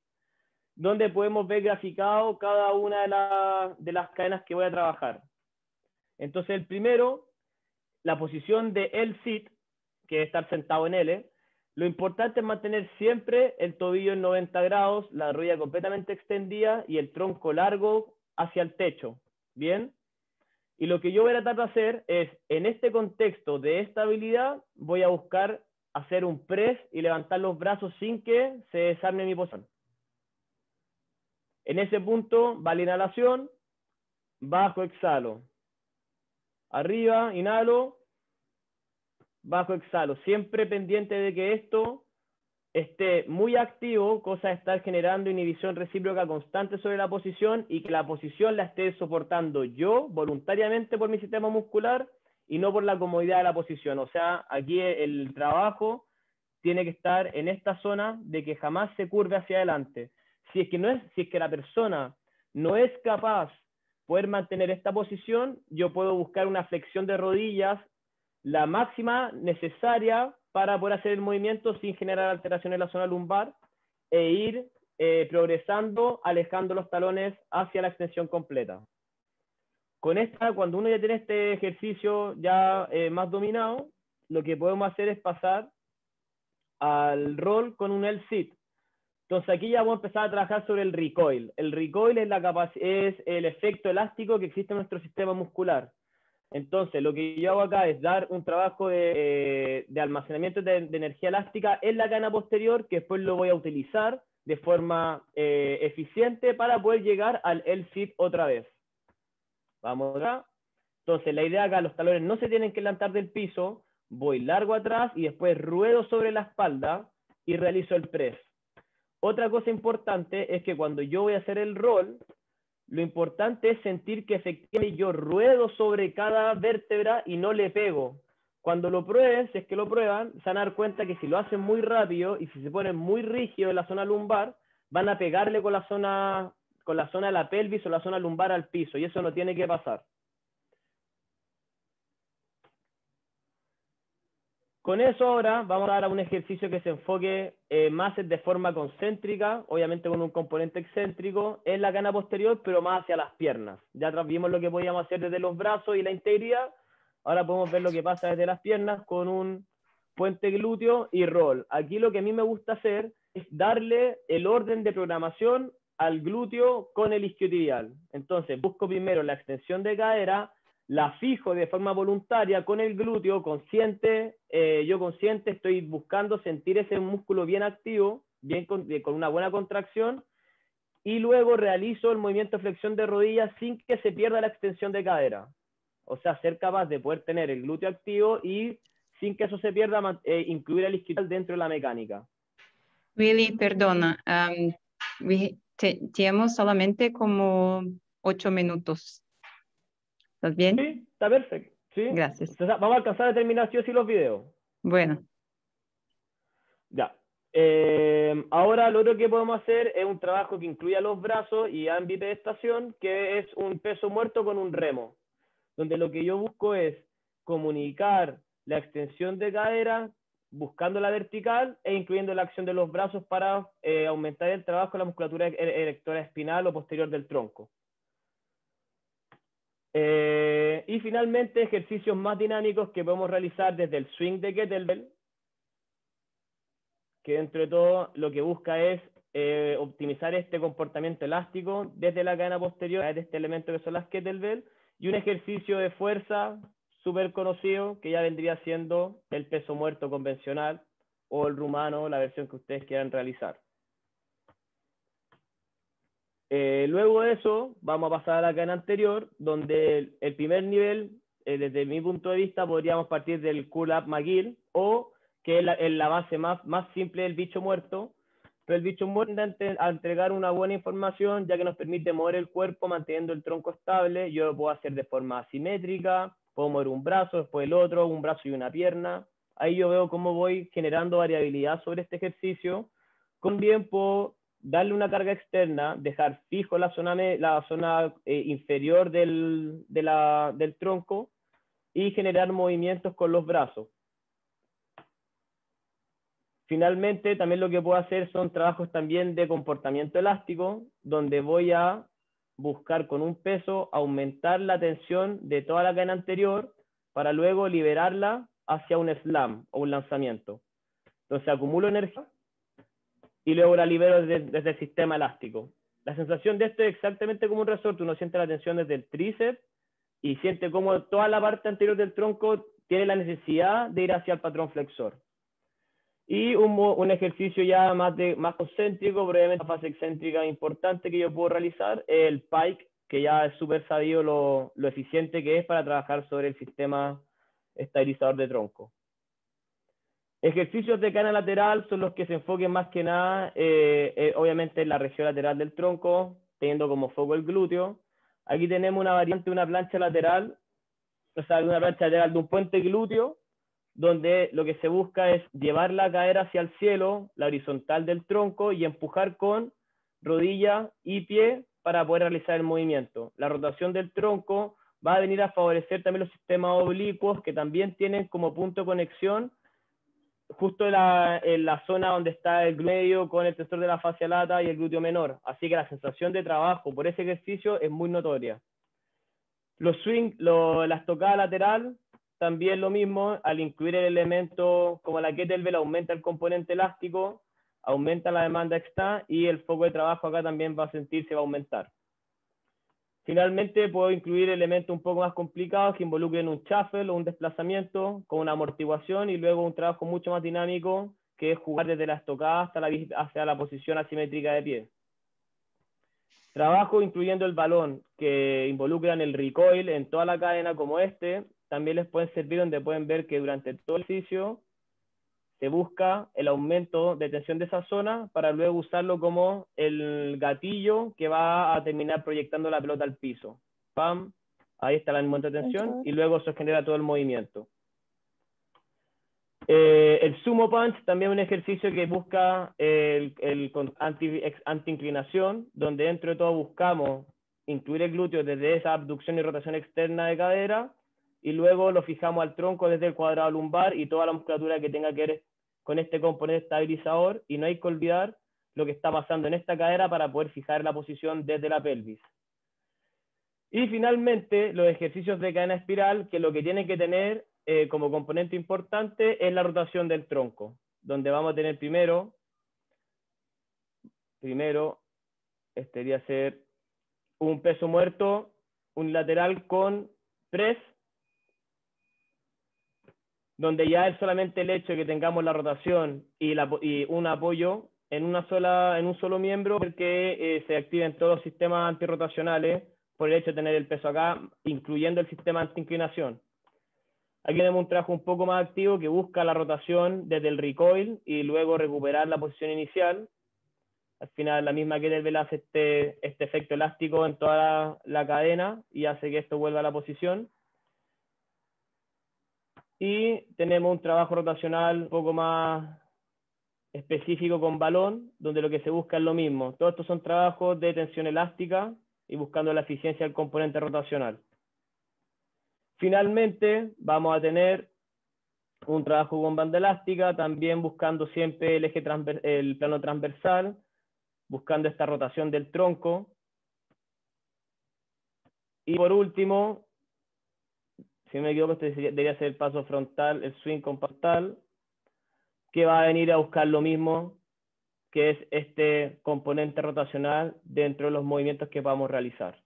donde podemos ver graficado cada una de las cadenas que voy a trabajar. Entonces el primero, la posición de L-sit, que es estar sentado en L. Lo importante es mantener siempre el tobillo en 90 grados, la rodilla completamente extendida y el tronco largo hacia el techo. ¿Bien? Y lo que yo voy a tratar de hacer es, en este contexto de estabilidad, voy a buscar hacer un press y levantar los brazos sin que se desarme mi posición. En ese punto va la inhalación, bajo, exhalo. Arriba, inhalo, bajo, exhalo. Siempre pendiente de que esto esté muy activo, cosa de estar generando inhibición recíproca constante sobre la posición y que la posición la esté soportando yo voluntariamente por mi sistema muscular y no por la comodidad de la posición. O sea, aquí el trabajo tiene que estar en esta zona de que jamás se curve hacia adelante. Si es que la persona no es capaz de poder mantener esta posición, yo puedo buscar una flexión de rodillas la máxima necesaria para poder hacer el movimiento sin generar alteraciones en la zona lumbar e ir progresando, alejando los talones hacia la extensión completa. Con esta, cuando uno ya tiene este ejercicio ya más dominado, lo que podemos hacer es pasar al roll con un L-sit. Entonces aquí ya vamos a empezar a trabajar sobre el recoil. El recoil es el efecto elástico que existe en nuestro sistema muscular. Entonces, lo que yo hago acá es dar un trabajo de almacenamiento de energía elástica en la cadena posterior, que después lo voy a utilizar de forma eficiente para poder llegar al L-sit otra vez. Vamos acá. Entonces, la idea acá, los talones no se tienen que levantar del piso, voy largo atrás y después ruedo sobre la espalda y realizo el press. Otra cosa importante es que cuando yo voy a hacer el roll, lo importante es sentir que efectivamente yo ruedo sobre cada vértebra y no le pego. Cuando lo prueben, si es que lo prueban, se van a dar cuenta que si lo hacen muy rápido y si se ponen muy rígido en la zona lumbar, van a pegarle con la zona de la pelvis o la zona lumbar al piso, y eso no tiene que pasar. Con eso ahora vamos a dar a un ejercicio que se enfoque más de forma concéntrica, obviamente con un componente excéntrico, en la cadena posterior, pero más hacia las piernas. Ya vimos lo que podíamos hacer desde los brazos y la integridad, ahora podemos ver lo que pasa desde las piernas con un puente glúteo y roll. Aquí lo que a mí me gusta hacer es darle el orden de programación al glúteo con el isquiotibial. Entonces busco primero la extensión de cadera, la fijo de forma voluntaria con el glúteo, consciente, yo consciente estoy buscando sentir ese músculo bien activo, bien con una buena contracción, y luego realizo el movimiento de flexión de rodillas sin que se pierda la extensión de cadera. O sea, ser capaz de poder tener el glúteo activo y sin que eso se pierda, incluir el isquiotibial dentro de la mecánica. Willy, perdona, tenemos solamente como 8 minutos. ¿Estás bien? Sí, está perfecto. ¿Sí? Gracias. Entonces, vamos a alcanzar a terminar sí o sí los videos. Bueno. Ya. Ahora lo otro que podemos hacer es un trabajo que incluya los brazos y ambidextación, que es un peso muerto con un remo, donde lo que yo busco es comunicar la extensión de cadera, buscando la vertical e incluyendo la acción de los brazos para aumentar el trabajo en la musculatura erectora espinal o posterior del tronco. Y finalmente, ejercicios más dinámicos que podemos realizar desde el swing de kettlebell, que dentro de todo lo que busca es optimizar este comportamiento elástico desde la cadena posterior, de este elemento que son las kettlebell, y un ejercicio de fuerza súper conocido, que ya vendría siendo el peso muerto convencional o el rumano, la versión que ustedes quieran realizar. Luego de eso, vamos a pasar a la cadena anterior, donde el primer nivel, desde mi punto de vista, podríamos partir del Curl-Up McGill, o que es la base más simple del bicho muerto, pero el bicho muerto a entregar una buena información, ya que nos permite mover el cuerpo manteniendo el tronco estable. Yo lo puedo hacer de forma asimétrica, puedo mover un brazo, después el otro, un brazo y una pierna. Ahí yo veo cómo voy generando variabilidad sobre este ejercicio. Con bien puedo darle una carga externa, dejar fijo la zona inferior del tronco y generar movimientos con los brazos. Finalmente, también lo que puedo hacer son trabajos también de comportamiento elástico, donde voy a buscar con un peso aumentar la tensión de toda la cadena anterior para luego liberarla hacia un slam o un lanzamiento. Entonces acumulo energía y luego la libero desde el sistema elástico. La sensación de esto es exactamente como un resorte. Uno siente la tensión desde el tríceps y siente como toda la parte anterior del tronco tiene la necesidad de ir hacia el patrón flexor. Y un ejercicio ya más concéntrico, probablemente una fase excéntrica importante que yo puedo realizar, es el pike, que ya es súper sabido lo eficiente que es para trabajar sobre el sistema estabilizador de tronco. Ejercicios de cadena lateral son los que se enfoquen más que nada, obviamente, en la región lateral del tronco, teniendo como foco el glúteo. Aquí tenemos una variante de una plancha lateral, o sea, una plancha lateral de un puente glúteo, donde lo que se busca es llevar la cadera hacia el cielo, la horizontal del tronco, y empujar con rodilla y pie para poder realizar el movimiento. La rotación del tronco va a venir a favorecer también los sistemas oblicuos, que también tienen como punto de conexión justo en la zona donde está el glúteo con el tensor de la fascia lata y el glúteo menor. Así que la sensación de trabajo por ese ejercicio es muy notoria. Los swing, la estocada lateral, también lo mismo, al incluir el elemento como la kettlebell aumenta el componente elástico, aumenta la demanda extra y el foco de trabajo acá también va a aumentar. Finalmente puedo incluir elementos un poco más complicados que involucren un shuffle o un desplazamiento con una amortiguación y luego un trabajo mucho más dinámico que es jugar desde la estocada hacia la posición asimétrica de pie. Trabajo incluyendo el balón que involucran el recoil en toda la cadena como este, también les pueden servir, donde pueden ver que durante todo el ejercicio se busca el aumento de tensión de esa zona para luego usarlo como el gatillo que va a terminar proyectando la pelota al piso. ¡Pam! Ahí está el aumento de tensión y luego eso genera todo el movimiento. El sumo punch también es un ejercicio que busca el anti-inclinación, donde dentro de todo buscamos incluir el glúteo desde esa abducción y rotación externa de cadera y luego lo fijamos al tronco desde el cuadrado lumbar y toda la musculatura que tenga que ver con este componente estabilizador, y no hay que olvidar lo que está pasando en esta cadera para poder fijar la posición desde la pelvis. Y finalmente, los ejercicios de cadena espiral, que lo que tienen que tener como componente importante es la rotación del tronco, donde vamos a tener primero, este debería ser un peso muerto unilateral con press, donde ya es solamente el hecho de que tengamos la rotación y un apoyo en un solo miembro, porque se activen todos los sistemas antirrotacionales por el hecho de tener el peso acá, incluyendo el sistema anti-inclinación. Aquí tenemos un trabajo un poco más activo que busca la rotación desde el recoil y luego recuperar la posición inicial. Al final la misma kettlebell hace este efecto elástico en toda la cadena y hace que esto vuelva a la posición. Y tenemos un trabajo rotacional un poco más específico con balón, donde lo que se busca es lo mismo. Todos estos son trabajos de tensión elástica y buscando la eficiencia del componente rotacional. Finalmente, vamos a tener un trabajo con banda elástica, también buscando siempre el plano transversal, buscando esta rotación del tronco. Y por último, si no me equivoco, este debería ser el paso frontal, el swing con frontal, que va a venir a buscar lo mismo, que es este componente rotacional dentro de los movimientos que vamos a realizar.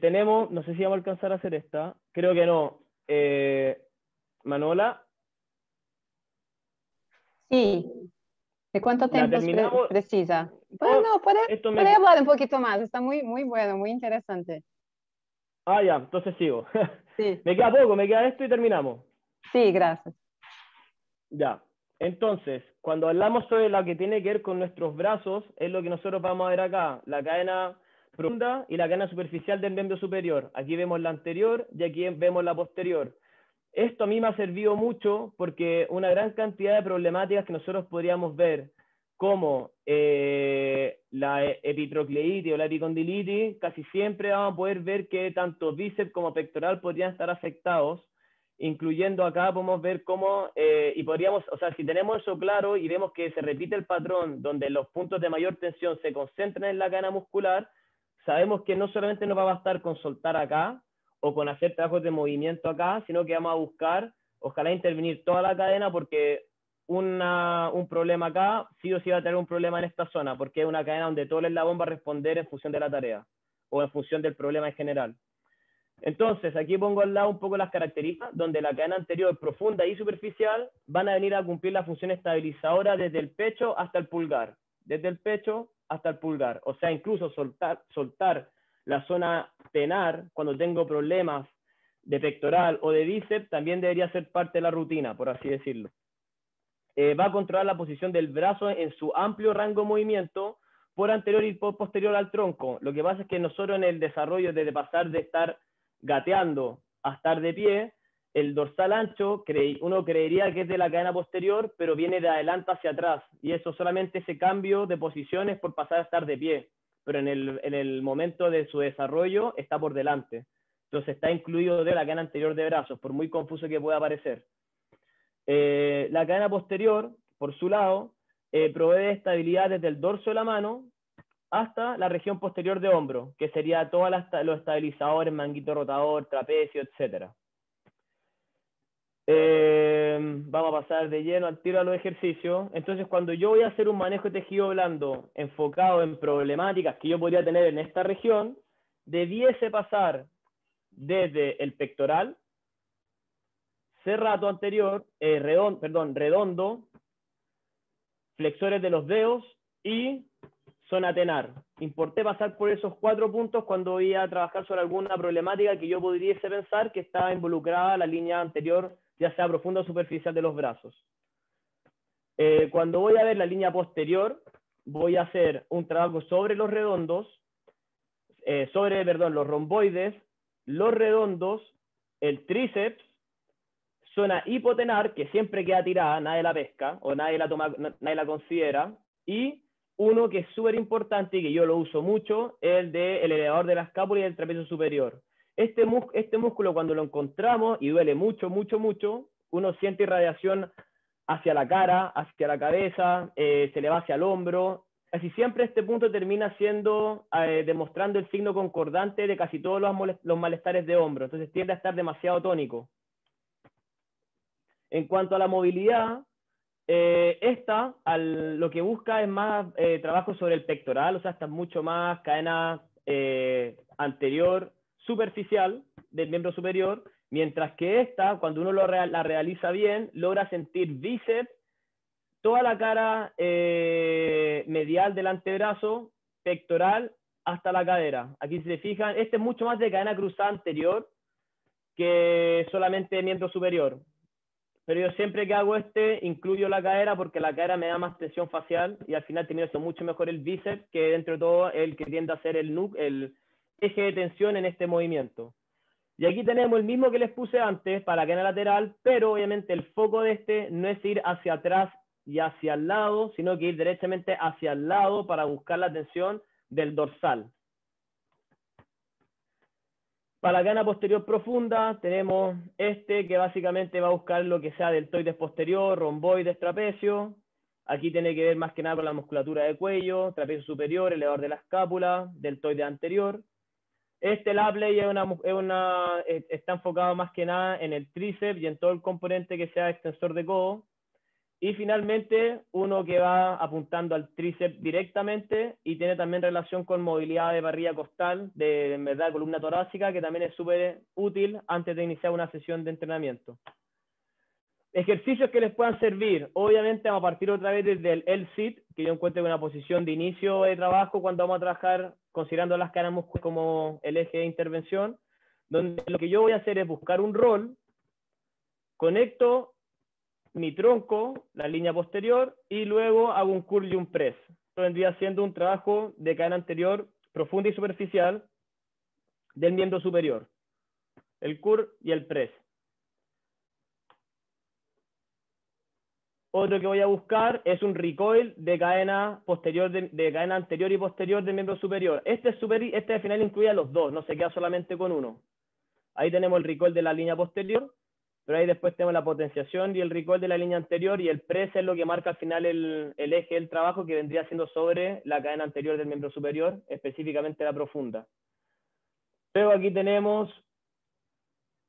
Tenemos, no sé si vamos a alcanzar a hacer esta, creo que no. Manuela, Sí. ¿De cuánto la tiempo terminamos. precisa? Oh, Bueno, puede, esto puede hablar un poquito más. Está muy, muy bueno, muy interesante. Ah, ya, entonces sigo. Sí, Me queda poco, me queda esto y terminamos. sí, gracias. Ya. Entonces, cuando hablamos sobre lo que tiene que ver con nuestros brazos, es lo que nosotros vamos a ver acá, la cadena profunda y la cadena superficial del miembro superior. Aquí vemos la anterior y aquí vemos la posterior. Esto a mí me ha servido mucho porque una gran cantidad de problemáticas que nosotros podríamos ver, como la epitrocleitis o la epicondilitis, casi siempre vamos a poder ver que tanto bíceps como pectoral podrían estar afectados, incluyendo acá podemos ver cómo, y podríamos, o sea, si tenemos eso claro y vemos que se repite el patrón donde los puntos de mayor tensión se concentran en la cadena muscular, sabemos que no solamente nos va a bastar con soltar acá o con hacer trabajos de movimiento acá, sino que vamos a buscar, ojalá intervenir toda la cadena, porque un problema acá sí o sí va a tener un problema en esta zona, porque es una cadena donde todo el eslabón va a responder en función de la tarea o en función del problema en general. Entonces, aquí pongo al lado un poco las características, donde la cadena anterior, profunda y superficial, van a venir a cumplir la función estabilizadora desde el pecho hasta el pulgar. Desde el pecho hasta el pulgar. O sea, incluso soltar la zona tenar cuando tengo problemas de pectoral o de bíceps también debería ser parte de la rutina, por así decirlo. Va a controlar la posición del brazo en su amplio rango de movimiento por anterior y por posterior al tronco. Lo que pasa es que nosotros en el desarrollo de pasar de estar gateando a estar de pie, el dorsal ancho, uno creería que es de la cadena posterior, pero viene de adelante hacia atrás. Y eso solamente ese cambio de posiciones por pasar a estar de pie. Pero en el momento de su desarrollo está por delante. Entonces está incluido de la cadena anterior de brazos, por muy confuso que pueda parecer. La cadena posterior, por su lado, provee de estabilidad desde el dorso de la mano hasta la región posterior de hombro, que sería todos los estabilizadores, manguito rotador, trapecio, etc. Vamos a pasar de lleno al tiro a los ejercicios. Entonces, cuando yo voy a hacer un manejo de tejido blando enfocado en problemáticas que yo podría tener en esta región, debiese pasar desde el pectoral, cerrato anterior, redondo, flexores de los dedos y zona tenar. Importé pasar por esos 4 puntos cuando voy a trabajar sobre alguna problemática que yo pudiese pensar que estaba involucrada en la línea anterior, ya sea profunda o superficial de los brazos. Cuando voy a ver la línea posterior, voy a hacer un trabajo sobre los redondos, los romboides, los redondos, el tríceps, zona hipotenar, que siempre queda tirada, nadie la pesca o nadie la considera, y uno que es súper importante y que yo lo uso mucho, es el del elevador de la escápula y del trapecio superior. Este músculo cuando lo encontramos, y duele mucho, mucho, mucho, uno siente irradiación hacia la cara, hacia la cabeza, se le va hacia el hombro. Casi siempre este punto termina siendo, demostrando el signo concordante de casi todos los malestares de hombro. Entonces tiende a estar demasiado tónico. En cuanto a la movilidad, lo que busca es más trabajo sobre el pectoral, o sea, está mucho más cadena anterior, superficial del miembro superior, mientras que esta, cuando uno la realiza bien, logra sentir bíceps, toda la cara medial del antebrazo, pectoral, hasta la cadera. Aquí si se fijan, este es mucho más de cadena cruzada anterior que solamente miembro superior. Pero yo siempre que hago incluyo la cadera porque la cadera me da más tensión facial y al final termina siendo mucho mejor el bíceps, que dentro de todo el que tiende a ser el eje de tensión en este movimiento. Y aquí tenemos el mismo que les puse antes para la cadena lateral, pero obviamente el foco de no es ir hacia atrás y hacia el lado, sino que ir derechamente hacia el lado para buscar la tensión del dorsal. Para la cadena posterior profunda tenemos que básicamente va a buscar lo que sea deltoides posterior, romboides, trapecio. Aquí tiene que ver más que nada con la musculatura de cuello, trapecio superior, elevador de la escápula, deltoide anterior. Lapley está enfocado más que nada en el tríceps y en todo el componente que sea extensor de codo. Y finalmente, uno que va apuntando al tríceps directamente y tiene también relación con movilidad de barriga costal, de en verdad columna torácica, que también es súper útil antes de iniciar una sesión de entrenamiento. Ejercicios que les puedan servir. Obviamente vamos a partir otra vez desde el L-sit, que yo encuentro una posición de inicio de trabajo cuando vamos a trabajar considerando las cadenas musculares como el eje de intervención, donde lo que yo voy a hacer es buscar un roll, conecto mi tronco, la línea posterior, y luego hago un curl y un press. Esto vendría siendo un trabajo de cadena anterior profunda y superficial del miembro superior. El curl y el press. Otro que voy a buscar es un recoil de cadena posterior, de cadena anterior y posterior del miembro superior. Este al final incluye a los dos, no se queda solamente con uno. Ahí tenemos el recoil de la línea posterior, pero ahí después tenemos la potenciación y el recoil de la línea anterior, y el press es lo que marca al final el eje del trabajo, que vendría siendo sobre la cadena anterior del miembro superior, específicamente la profunda. Luego aquí tenemos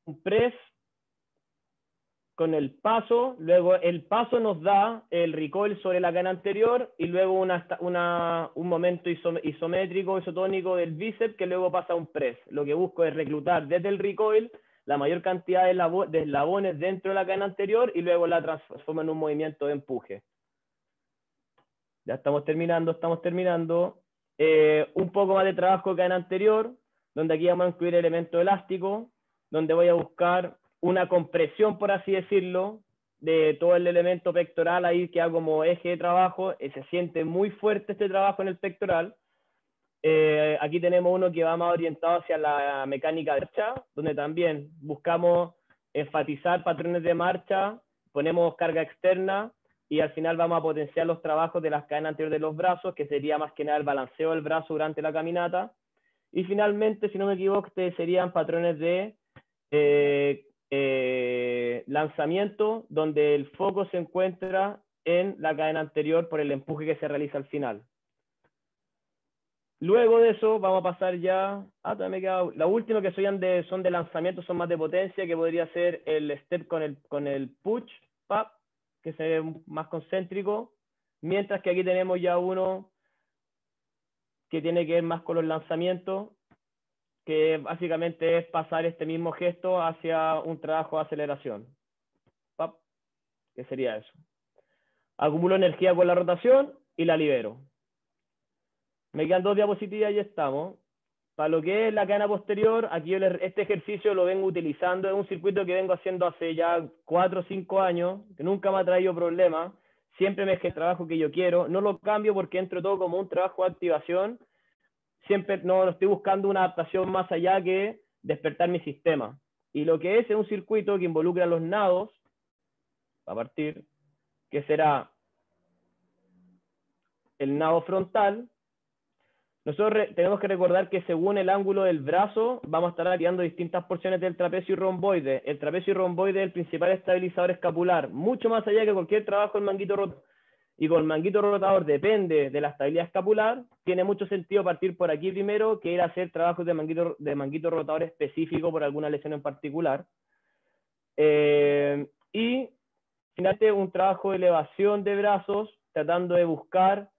un press con el paso, luego el paso nos da el recoil sobre la cadena anterior y luego un momento isométrico, isotónico del bíceps que luego pasa a un press. Lo que busco es reclutar desde el recoil la mayor cantidad de eslabones dentro de la cadena anterior y luego la transforma en un movimiento de empuje. Ya estamos terminando. Un poco más de trabajo de cadena anterior, donde aquí vamos a incluir elemento elástico, donde voy a buscar una compresión, por así decirlo, de todo el elemento pectoral ahí que hago como eje de trabajo. Se siente muy fuerte este trabajo en el pectoral. Aquí tenemos uno que va más orientado hacia la mecánica de marcha, donde también buscamos enfatizar patrones de marcha, ponemos carga externa y al final vamos a potenciar los trabajos de las cadenas anteriores de los brazos, que sería más que nada el balanceo del brazo durante la caminata. Y finalmente, si no me equivoco, serían patrones de lanzamiento, donde el foco se encuentra en la cadena anterior por el empuje que se realiza al final. Luego de eso vamos a pasar ya, todavía me queda, la última que son de lanzamiento, son más de potencia, que podría ser el step con el push, pop, que se ve más concéntrico, mientras que aquí tenemos ya uno que tiene que ver más con los lanzamientos, que básicamente es pasar este mismo gesto hacia un trabajo de aceleración. Pop, ¿qué sería eso? Acumulo energía con la rotación y la libero. Me quedan 2 diapositivas y ya estamos. Para lo que es la cadena posterior, aquí este ejercicio lo vengo utilizando, es un circuito que vengo haciendo hace ya 4 o 5 años, que nunca me ha traído problemas, siempre me es el trabajo que yo quiero, no lo cambio porque entro todo como un trabajo de activación, siempre no estoy buscando una adaptación más allá que despertar mi sistema. Y lo que es un circuito que involucra los nados, a partir, que será el nado frontal. Nosotros tenemos que recordar que según el ángulo del brazo vamos a estar activando distintas porciones del trapecio y romboide. El trapecio y romboide es el principal estabilizador escapular, mucho más allá que cualquier trabajo en manguito rotador. Y con el manguito rotador depende de la estabilidad escapular, tiene mucho sentido partir por aquí primero que ir a hacer trabajos de manguito rotador específico por alguna lesión en particular. Y finalmente un trabajo de elevación de brazos, tratando de buscar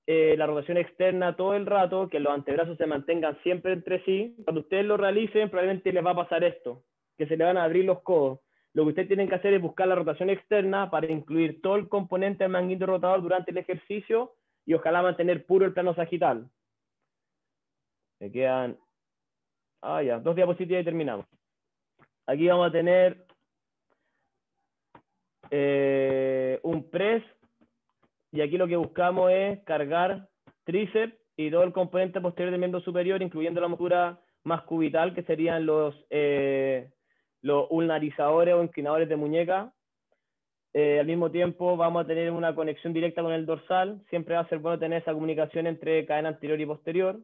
la rotación externa todo el rato, que los antebrazos se mantengan siempre entre sí. Cuando ustedes lo realicen, probablemente les va a pasar esto, que se le van a abrir los codos. Lo que ustedes tienen que hacer es buscar la rotación externa para incluir todo el componente del manguito rotador durante el ejercicio y ojalá mantener puro el plano sagital. Me quedan 2 diapositivas y terminamos. Aquí vamos a tener un press. Y aquí lo que buscamos es cargar tríceps y todo el componente posterior del miembro superior, incluyendo la musculatura más cubital, que serían los ulnarizadores o inclinadores de muñeca. Al mismo tiempo vamos a tener una conexión directa con el dorsal. Siempre va a ser bueno tener esa comunicación entre cadena anterior y posterior.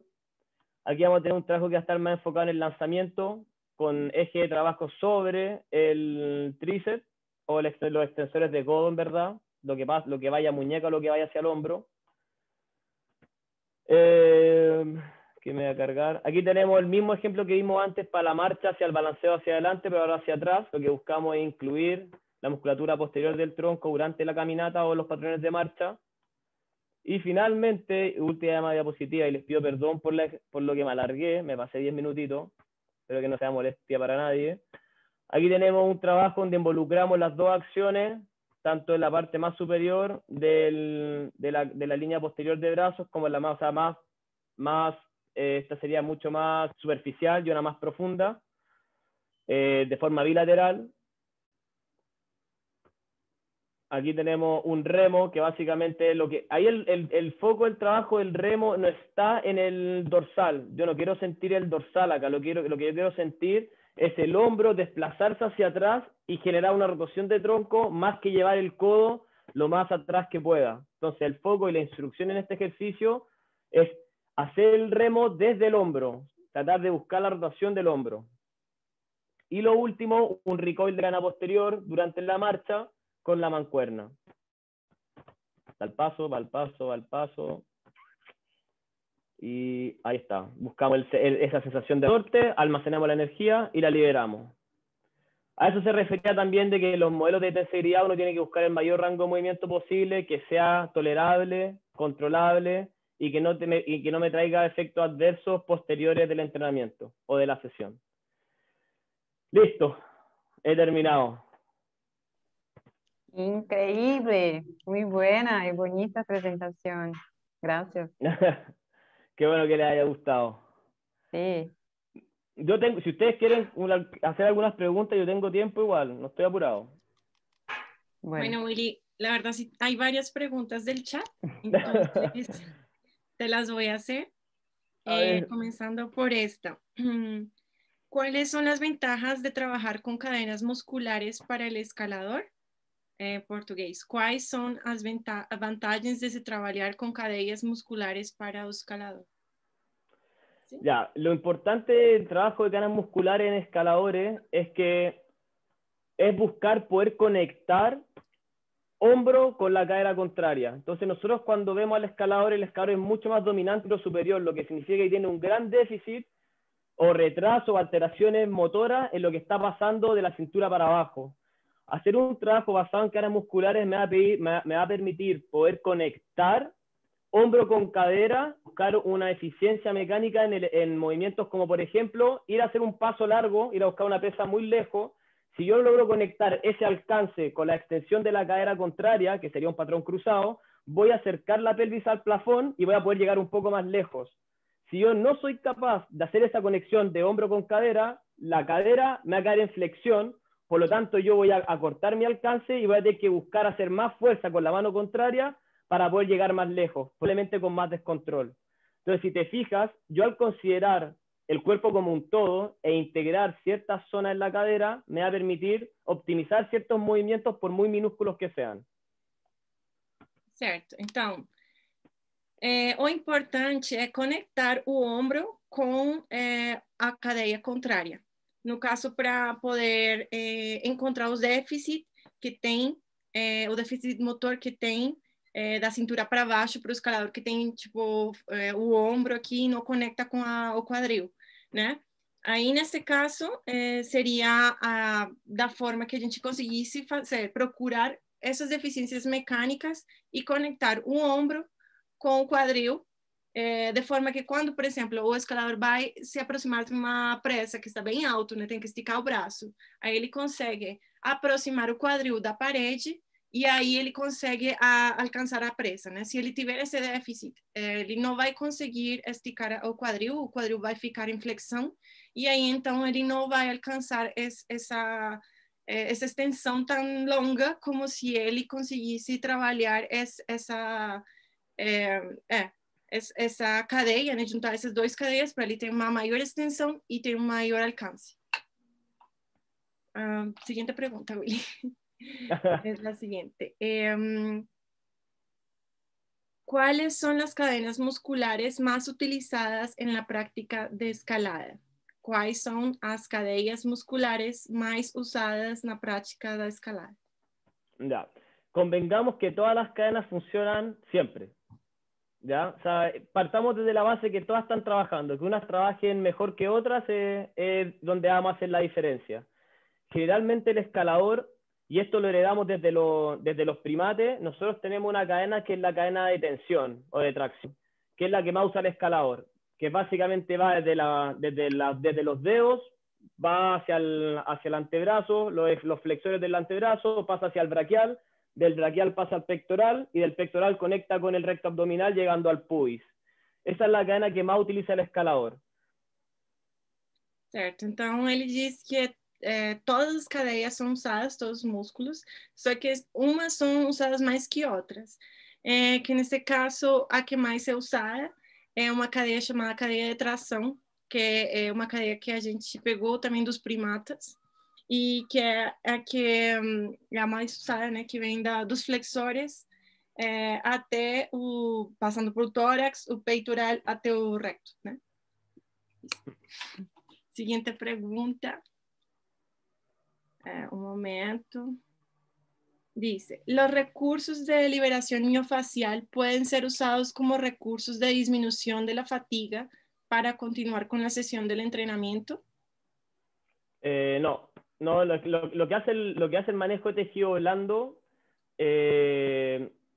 Aquí vamos a tener un trabajo que va a estar más enfocado en el lanzamiento, con eje de trabajo sobre el tríceps o los extensores de codo, en verdad. Lo que vaya a muñeca o lo que vaya hacia el hombro. ¿Qué me voy a cargar? Aquí tenemos el mismo ejemplo que vimos antes para la marcha hacia el balanceo hacia adelante, pero ahora hacia atrás. Lo que buscamos es incluir la musculatura posterior del tronco durante la caminata o los patrones de marcha. Y finalmente, última diapositiva, y les pido perdón por lo que me alargué, me pasé 10 minutitos, espero que no sea molestia para nadie. Aquí tenemos un trabajo donde involucramos las dos acciones, tanto en la parte más superior de la línea posterior de brazos, como en la más esta sería mucho más superficial y una más profunda, de forma bilateral. Aquí tenemos un remo, que básicamente es lo que... Ahí el foco del trabajo del remo no está en el dorsal. Yo no quiero sentir el dorsal acá, lo que yo quiero sentir es el hombro desplazarse hacia atrás y generar una rotación de tronco, más que llevar el codo lo más atrás que pueda. Entonces el foco y la instrucción en este ejercicio es hacer el remo desde el hombro, tratar de buscar la rotación del hombro. Y lo último, un recoil de lana posterior durante la marcha, con la mancuerna. Va al paso, va al paso, va al paso. Y ahí está. Buscamos esa sensación de norte, almacenamos la energía y la liberamos. A eso se refería también de que los modelos de tensegridad uno tiene que buscar el mayor rango de movimiento posible, que sea tolerable, controlable y que no me traiga efectos adversos posteriores del entrenamiento o de la sesión. Listo. He terminado. Increíble, muy buena y bonita presentación. Gracias. Qué bueno que les haya gustado. Sí. Si ustedes quieren hacer algunas preguntas, yo tengo tiempo igual, no estoy apurado. Bueno, Willy, la verdad sí hay varias preguntas del chat, entonces te las voy a hacer, comenzando por esta. ¿Cuáles son las ventajas de trabajar con cadenas musculares para el escalador? Português. Quais são as vantagens de se trabalhar com cadeias musculares para o escalador? ¿Sí? Ya, lo importante del trabajo de cadenas musculares en escaladores es que es buscar poder conectar hombro con la cadera contraria. Entonces nosotros cuando vemos al escalador, el escalador es mucho más dominante o superior, lo que significa que tiene un gran déficit o retraso o alteraciones motoras en lo que está pasando de la cintura para abajo. Hacer un trabajo basado en cadenas musculares me va a permitir poder conectar hombro con cadera, buscar una eficiencia mecánica en movimientos como, por ejemplo, ir a hacer un paso largo, ir a buscar una pesa muy lejos. Si yo logro conectar ese alcance con la extensión de la cadera contraria, que sería un patrón cruzado, voy a acercar la pelvis al plafón y voy a poder llegar un poco más lejos. Si yo no soy capaz de hacer esa conexión de hombro con cadera, la cadera me va a caer en flexión. Por lo tanto, yo voy a acortar mi alcance y voy a tener que buscar hacer más fuerza con la mano contraria para poder llegar más lejos, probablemente con más descontrol. Entonces, si te fijas, yo al considerar el cuerpo como un todo e integrar ciertas zonas en la cadera, me va a permitir optimizar ciertos movimientos por muy minúsculos que sean. Certo. Então, o importante é conectar o ombro com a cadeia contrária. No caso, para poder encontrar os déficits que tem, o déficit motor que tem da cintura para baixo para o escalador que tem, tipo, o ombro aqui e não conecta com o quadril, né? Aí, nesse caso, seria da forma que a gente conseguisse fazer, procurar essas deficiências mecânicas e conectar o ombro com o quadril, de forma que quando, por exemplo, o escalador vai se aproximar de uma pressa que está bem alto, né, tem que esticar o braço, aí ele consegue aproximar o quadril da parede e aí ele consegue alcançar a pressa, né? Se ele tiver esse déficit, ele não vai conseguir esticar o quadril vai ficar em flexão e aí então ele não vai alcançar essa extensão tão longa como se ele conseguisse trabalhar essa cadeia, né, juntar essas duas cadeias para ele ter uma maior extensão e ter um maior alcance. Siguiente pergunta, Willy. Es la siguiente. ¿Cuáles son las cadenas musculares más utilizadas en la práctica de escalada? ¿Cuáles son as cadeias musculares mais usadas na prática da escalada? Ya, convengamos que todas las cadenas funcionan siempre. ¿Ya? O sea, partamos desde la base que todas están trabajando, que unas trabajen mejor que otras es donde vamos a hacer la diferencia. Generalmente el escalador y esto lo heredamos desde los primates. Nosotros tenemos una cadena que es la cadena de tensión o de tracción, que es la que más usa el escalador, que básicamente va desde los dedos, va hacia el antebrazo, los flexores del antebrazo, pasa hacia el braquial, del braquial pasa al pectoral, y del pectoral conecta con el recto abdominal llegando al pubis. Essa é a cadena que mais utiliza o escalador. Certo, então ele diz que todas as cadeias são usadas, todos os músculos, só que umas são usadas mais que outras. Que nesse caso, a que mais é usada é uma cadeia chamada cadeia de tração, que é uma cadeia que a gente pegou também dos primatas, e que é a mais usada, né, que vem dos flexores até passando por tórax, o peitoral até o recto, né? Seguinte pergunta. Un momento. Dice, ¿los recursos de liberación miofacial pueden ser usados como recursos de disminución de la fatiga para continuar con la sesión del entrenamiento? No, lo que hace el manejo de tejido blando,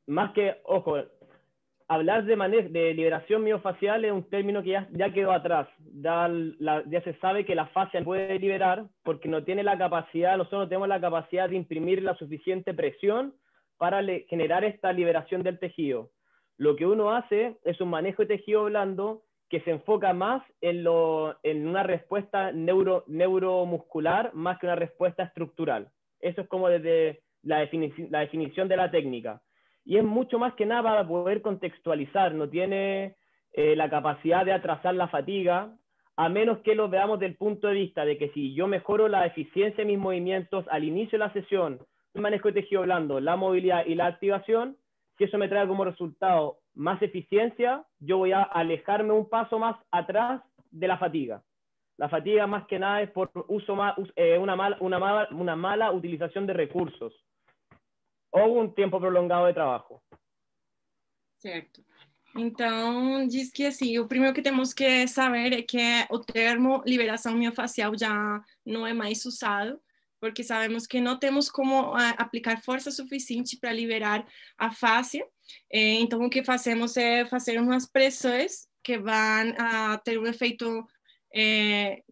más que, ojo, hablar de liberación miofacial es un término que ya quedó atrás. Ya se sabe que la fascia puede liberar porque no tiene la capacidad, nosotros no tenemos la capacidad de imprimir la suficiente presión para generar esta liberación del tejido. Lo que uno hace es un manejo de tejido blando que se enfoca más en una respuesta neuromuscular más que una respuesta estructural. Eso es como desde la definición de la técnica. Y es mucho más que nada para poder contextualizar, no tiene la capacidad de atrasar la fatiga, a menos que lo veamos del punto de vista de que si yo mejoro la eficiencia de mis movimientos al inicio de la sesión, el manejo de tejido blando, la movilidad y la activación, si eso me trae como resultado más eficiencia, yo voy a alejarme un paso más atrás de la fatiga. La fatiga más que nada es por una mala utilización de recursos ou um tempo prolongado de trabalho. Certo. Então, diz que assim, o primeiro que temos que saber é que o termo liberação miofacial já não é mais usado, porque sabemos que não temos como aplicar força suficiente para liberar a fáscia. Então, o que fazemos é fazer umas pressões que vão ter um efeito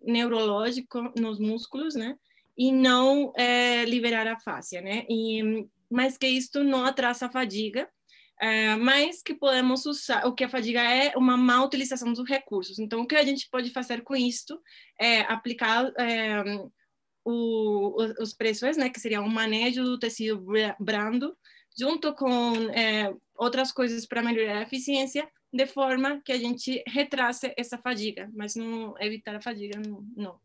neurológico nos músculos, né? E não liberar a fáscia, né? Mas que isto não atrasa a fadiga, mas que podemos usar, o que a fadiga é uma má utilização dos recursos. Então, o que a gente pode fazer com isto é aplicar os pressões, né, que seria um manejo do tecido brando, junto com outras coisas para melhorar a eficiência, de forma que a gente retrace essa fadiga, mas não evitar a fadiga, não.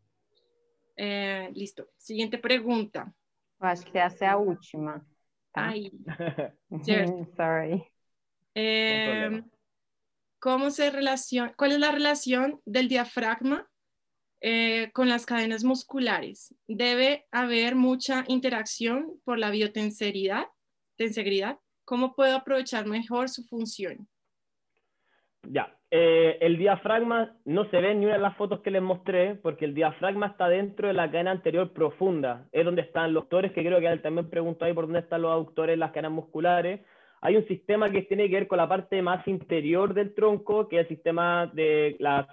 Listo. Seguinte pergunta. Eu acho que essa é a última. Tá? Aí. Certo. Sorry. ¿Cuál es la relación del diafragma con las cadenas musculares? ¿Debe haber mucha interacción por la biotensegridad? ¿Cómo puedo aprovechar mejor su función? Ya, el diafragma no se ve ni una de las fotos que les mostré, porque el diafragma está dentro de la cadena anterior profunda, es donde están los aductores, que creo que él también preguntó ahí por dónde están los aductores, las cadenas musculares. Hay un sistema que tiene que ver con la parte más interior del tronco, que es el sistema de las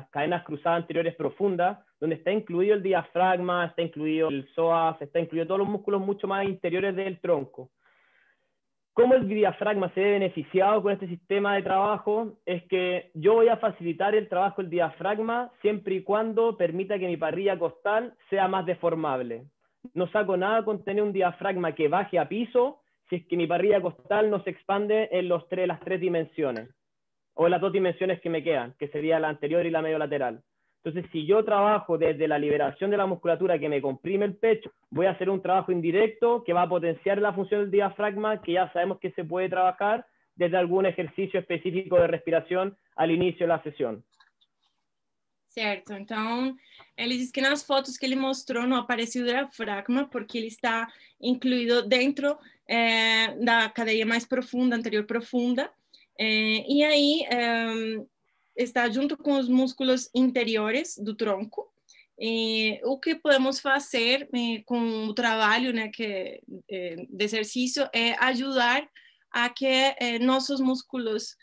cadenas cruzadas anteriores profundas, donde está incluido el diafragma, está incluido el psoas, está incluido todos los músculos mucho más interiores del tronco. ¿Cómo el diafragma se ve beneficiado con este sistema de trabajo? Es que yo voy a facilitar el trabajo del diafragma siempre y cuando permita que mi parrilla costal sea más deformable. No saco nada con tener un diafragma que baje a piso si es que mi parrilla costal no se expande en las tres dimensiones, o en las dos dimensiones que me quedan, que sería la anterior y la medio lateral. Entonces, si yo trabajo desde la liberación de la musculatura que me comprime el pecho, voy a hacer un trabajo indirecto que va a potenciar la función del diafragma, que ya sabemos que se puede trabajar desde algún ejercicio específico de respiración al inicio de la sesión. Certo, então ele diz que nas fotos que ele mostrou não aparece o diafragma, porque ele está incluído dentro da cadeia mais profunda, anterior profunda, e aí está junto com os músculos interiores do tronco, O que podemos fazer com o trabalho, né, de exercício é ajudar a que nossos músculos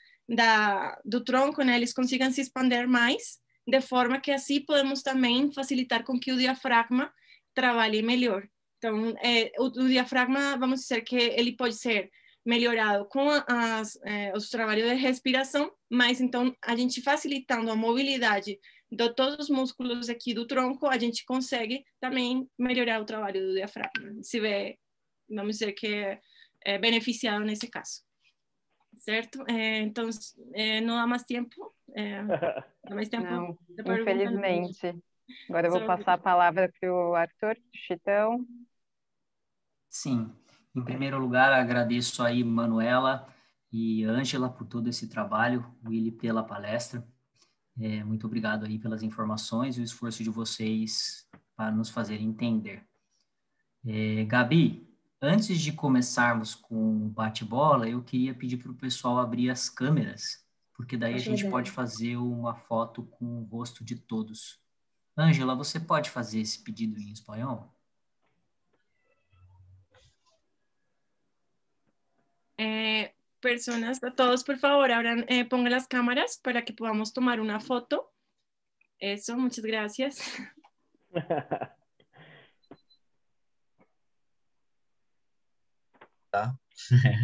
do tronco, né, eles consigam se expandir mais, de forma que assim podemos também facilitar com que o diafragma trabalhe melhor. Então, o diafragma, vamos dizer que ele pode ser melhorado com os trabalhos de respiração, mas então a gente facilitando a mobilidade de todos os músculos aqui do tronco, a gente consegue também melhorar o trabalho do diafragma. Se vê, vamos dizer que é beneficiado nesse caso. Certo? Então, não há mais tempo. Dá mais tempo Não, de pergunta? infelizmente. Agora eu vou passar a palavra para o Arthur Chitão. Sim. Em primeiro lugar, agradeço aí Manuela e Ângela por todo esse trabalho, Willy pela palestra. Muito obrigado aí pelas informações e o esforço de vocês para nos fazer entender. Gabi, antes de começarmos com o bate-bola, eu queria pedir para o pessoal abrir as câmeras, porque daí a gente pode fazer uma foto com o rosto de todos. Ângela, você pode fazer esse pedido em espanhol? Personas, todos por favor, abran, pongan las cámaras para que podamos tomar una foto. Eso, muchas gracias. Tá.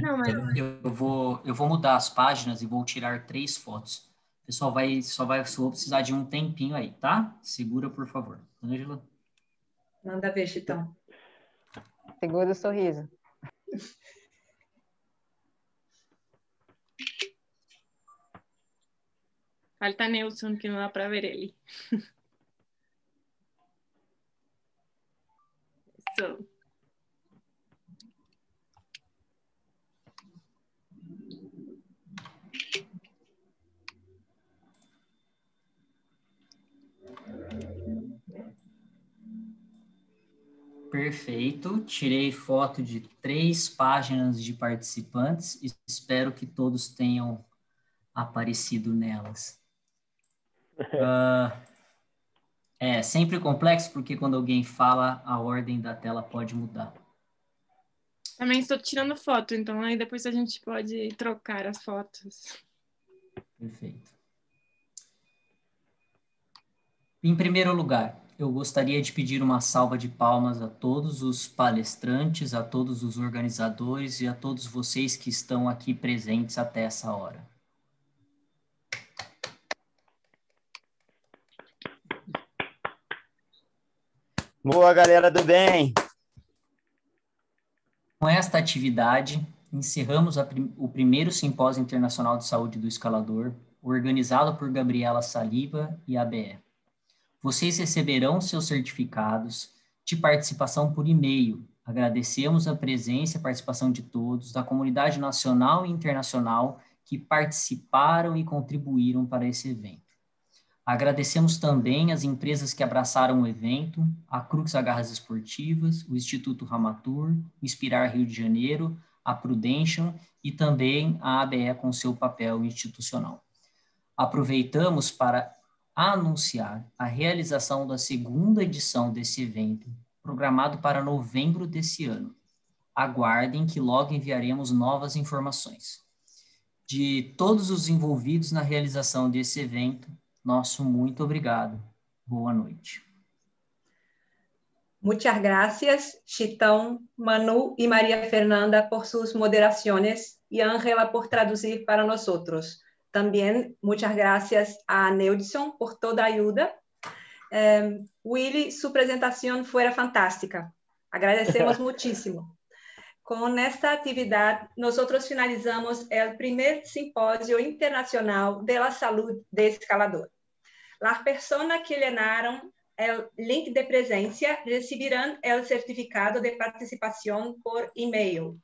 Não, mas... eu vou mudar as páginas e vou tirar 3 fotos. O pessoal só vai precisar de um tempinho aí, tá? Segura, por favor. Ângela? Manda ver, Chitão. Segura o sorriso. Falta Nelson, que não dá para ver ele. Isso. Perfeito. Tirei foto de 3 páginas de participantes e espero que todos tenham aparecido nelas. É sempre complexo porque quando alguém fala, a ordem da tela pode mudar. Também estou tirando foto, então aí depois a gente pode trocar as fotos. Perfeito. Em primeiro lugar, eu gostaria de pedir uma salva de palmas a todos os palestrantes, a todos os organizadores e a todos vocês que estão aqui presentes até essa hora. Boa, galera do bem! Com esta atividade, encerramos o primeiro Simpósio Internacional de Saúde do Escalador, organizado por Gabriela Saliba e ABE. Vocês receberão seus certificados de participação por e-mail. Agradecemos a presença e a participação de todos, da comunidade nacional e internacional que participaram e contribuíram para esse evento. Agradecemos também as empresas que abraçaram o evento, a Crux Agarras Esportivas, o Instituto Ramatur, Inspirar Rio de Janeiro, a Prudential e também a ABE com seu papel institucional. Aproveitamos para anunciar a realização da 2ª edição desse evento, programado para novembro desse ano. Aguardem que logo enviaremos novas informações. De todos os envolvidos na realização desse evento, nosso muito obrigado. Boa noite. Muchas gracias, Chitão, Manu y María Fernanda por sus moderaciones y Ángela por traducir para nosotros. También muchas gracias a Neudson por toda ayuda. Willy, su presentación fue fantástica. Agradecemos muchísimo. Con esta actividad, nosotros finalizamos el primer Simpósio Internacional de la Salud de Escalador. Las personas que llenaron el link de presencia recibirán el certificado de participación por email.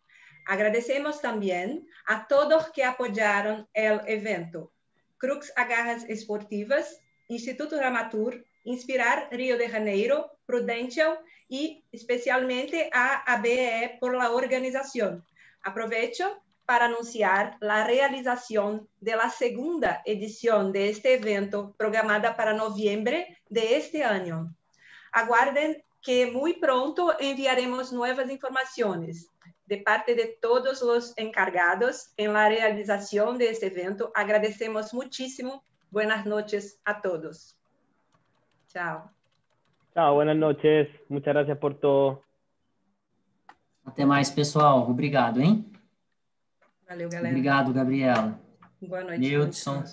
Agradecemos también a todos que apoyaron el evento. Crux Agarras Esportivas, Instituto Ramatur, Inspirar Rio de Janeiro, Prudential y especialmente a ABE por la organización. Aprovecho para anunciar la realización de la 2ª edición de este evento programada para noviembre de este año. Aguarden que muy pronto enviaremos nuevas informaciones. De parte de todos los encargados en la realización de este evento, agradecemos muchísimo. Buenas noches a todos. Chao. Chao, buenas noches. Muchas gracias por todo. Até mais, pessoal. Obrigado, hein? Valeu, galera. Obrigado, Gabriela. Boa noite. Nilson.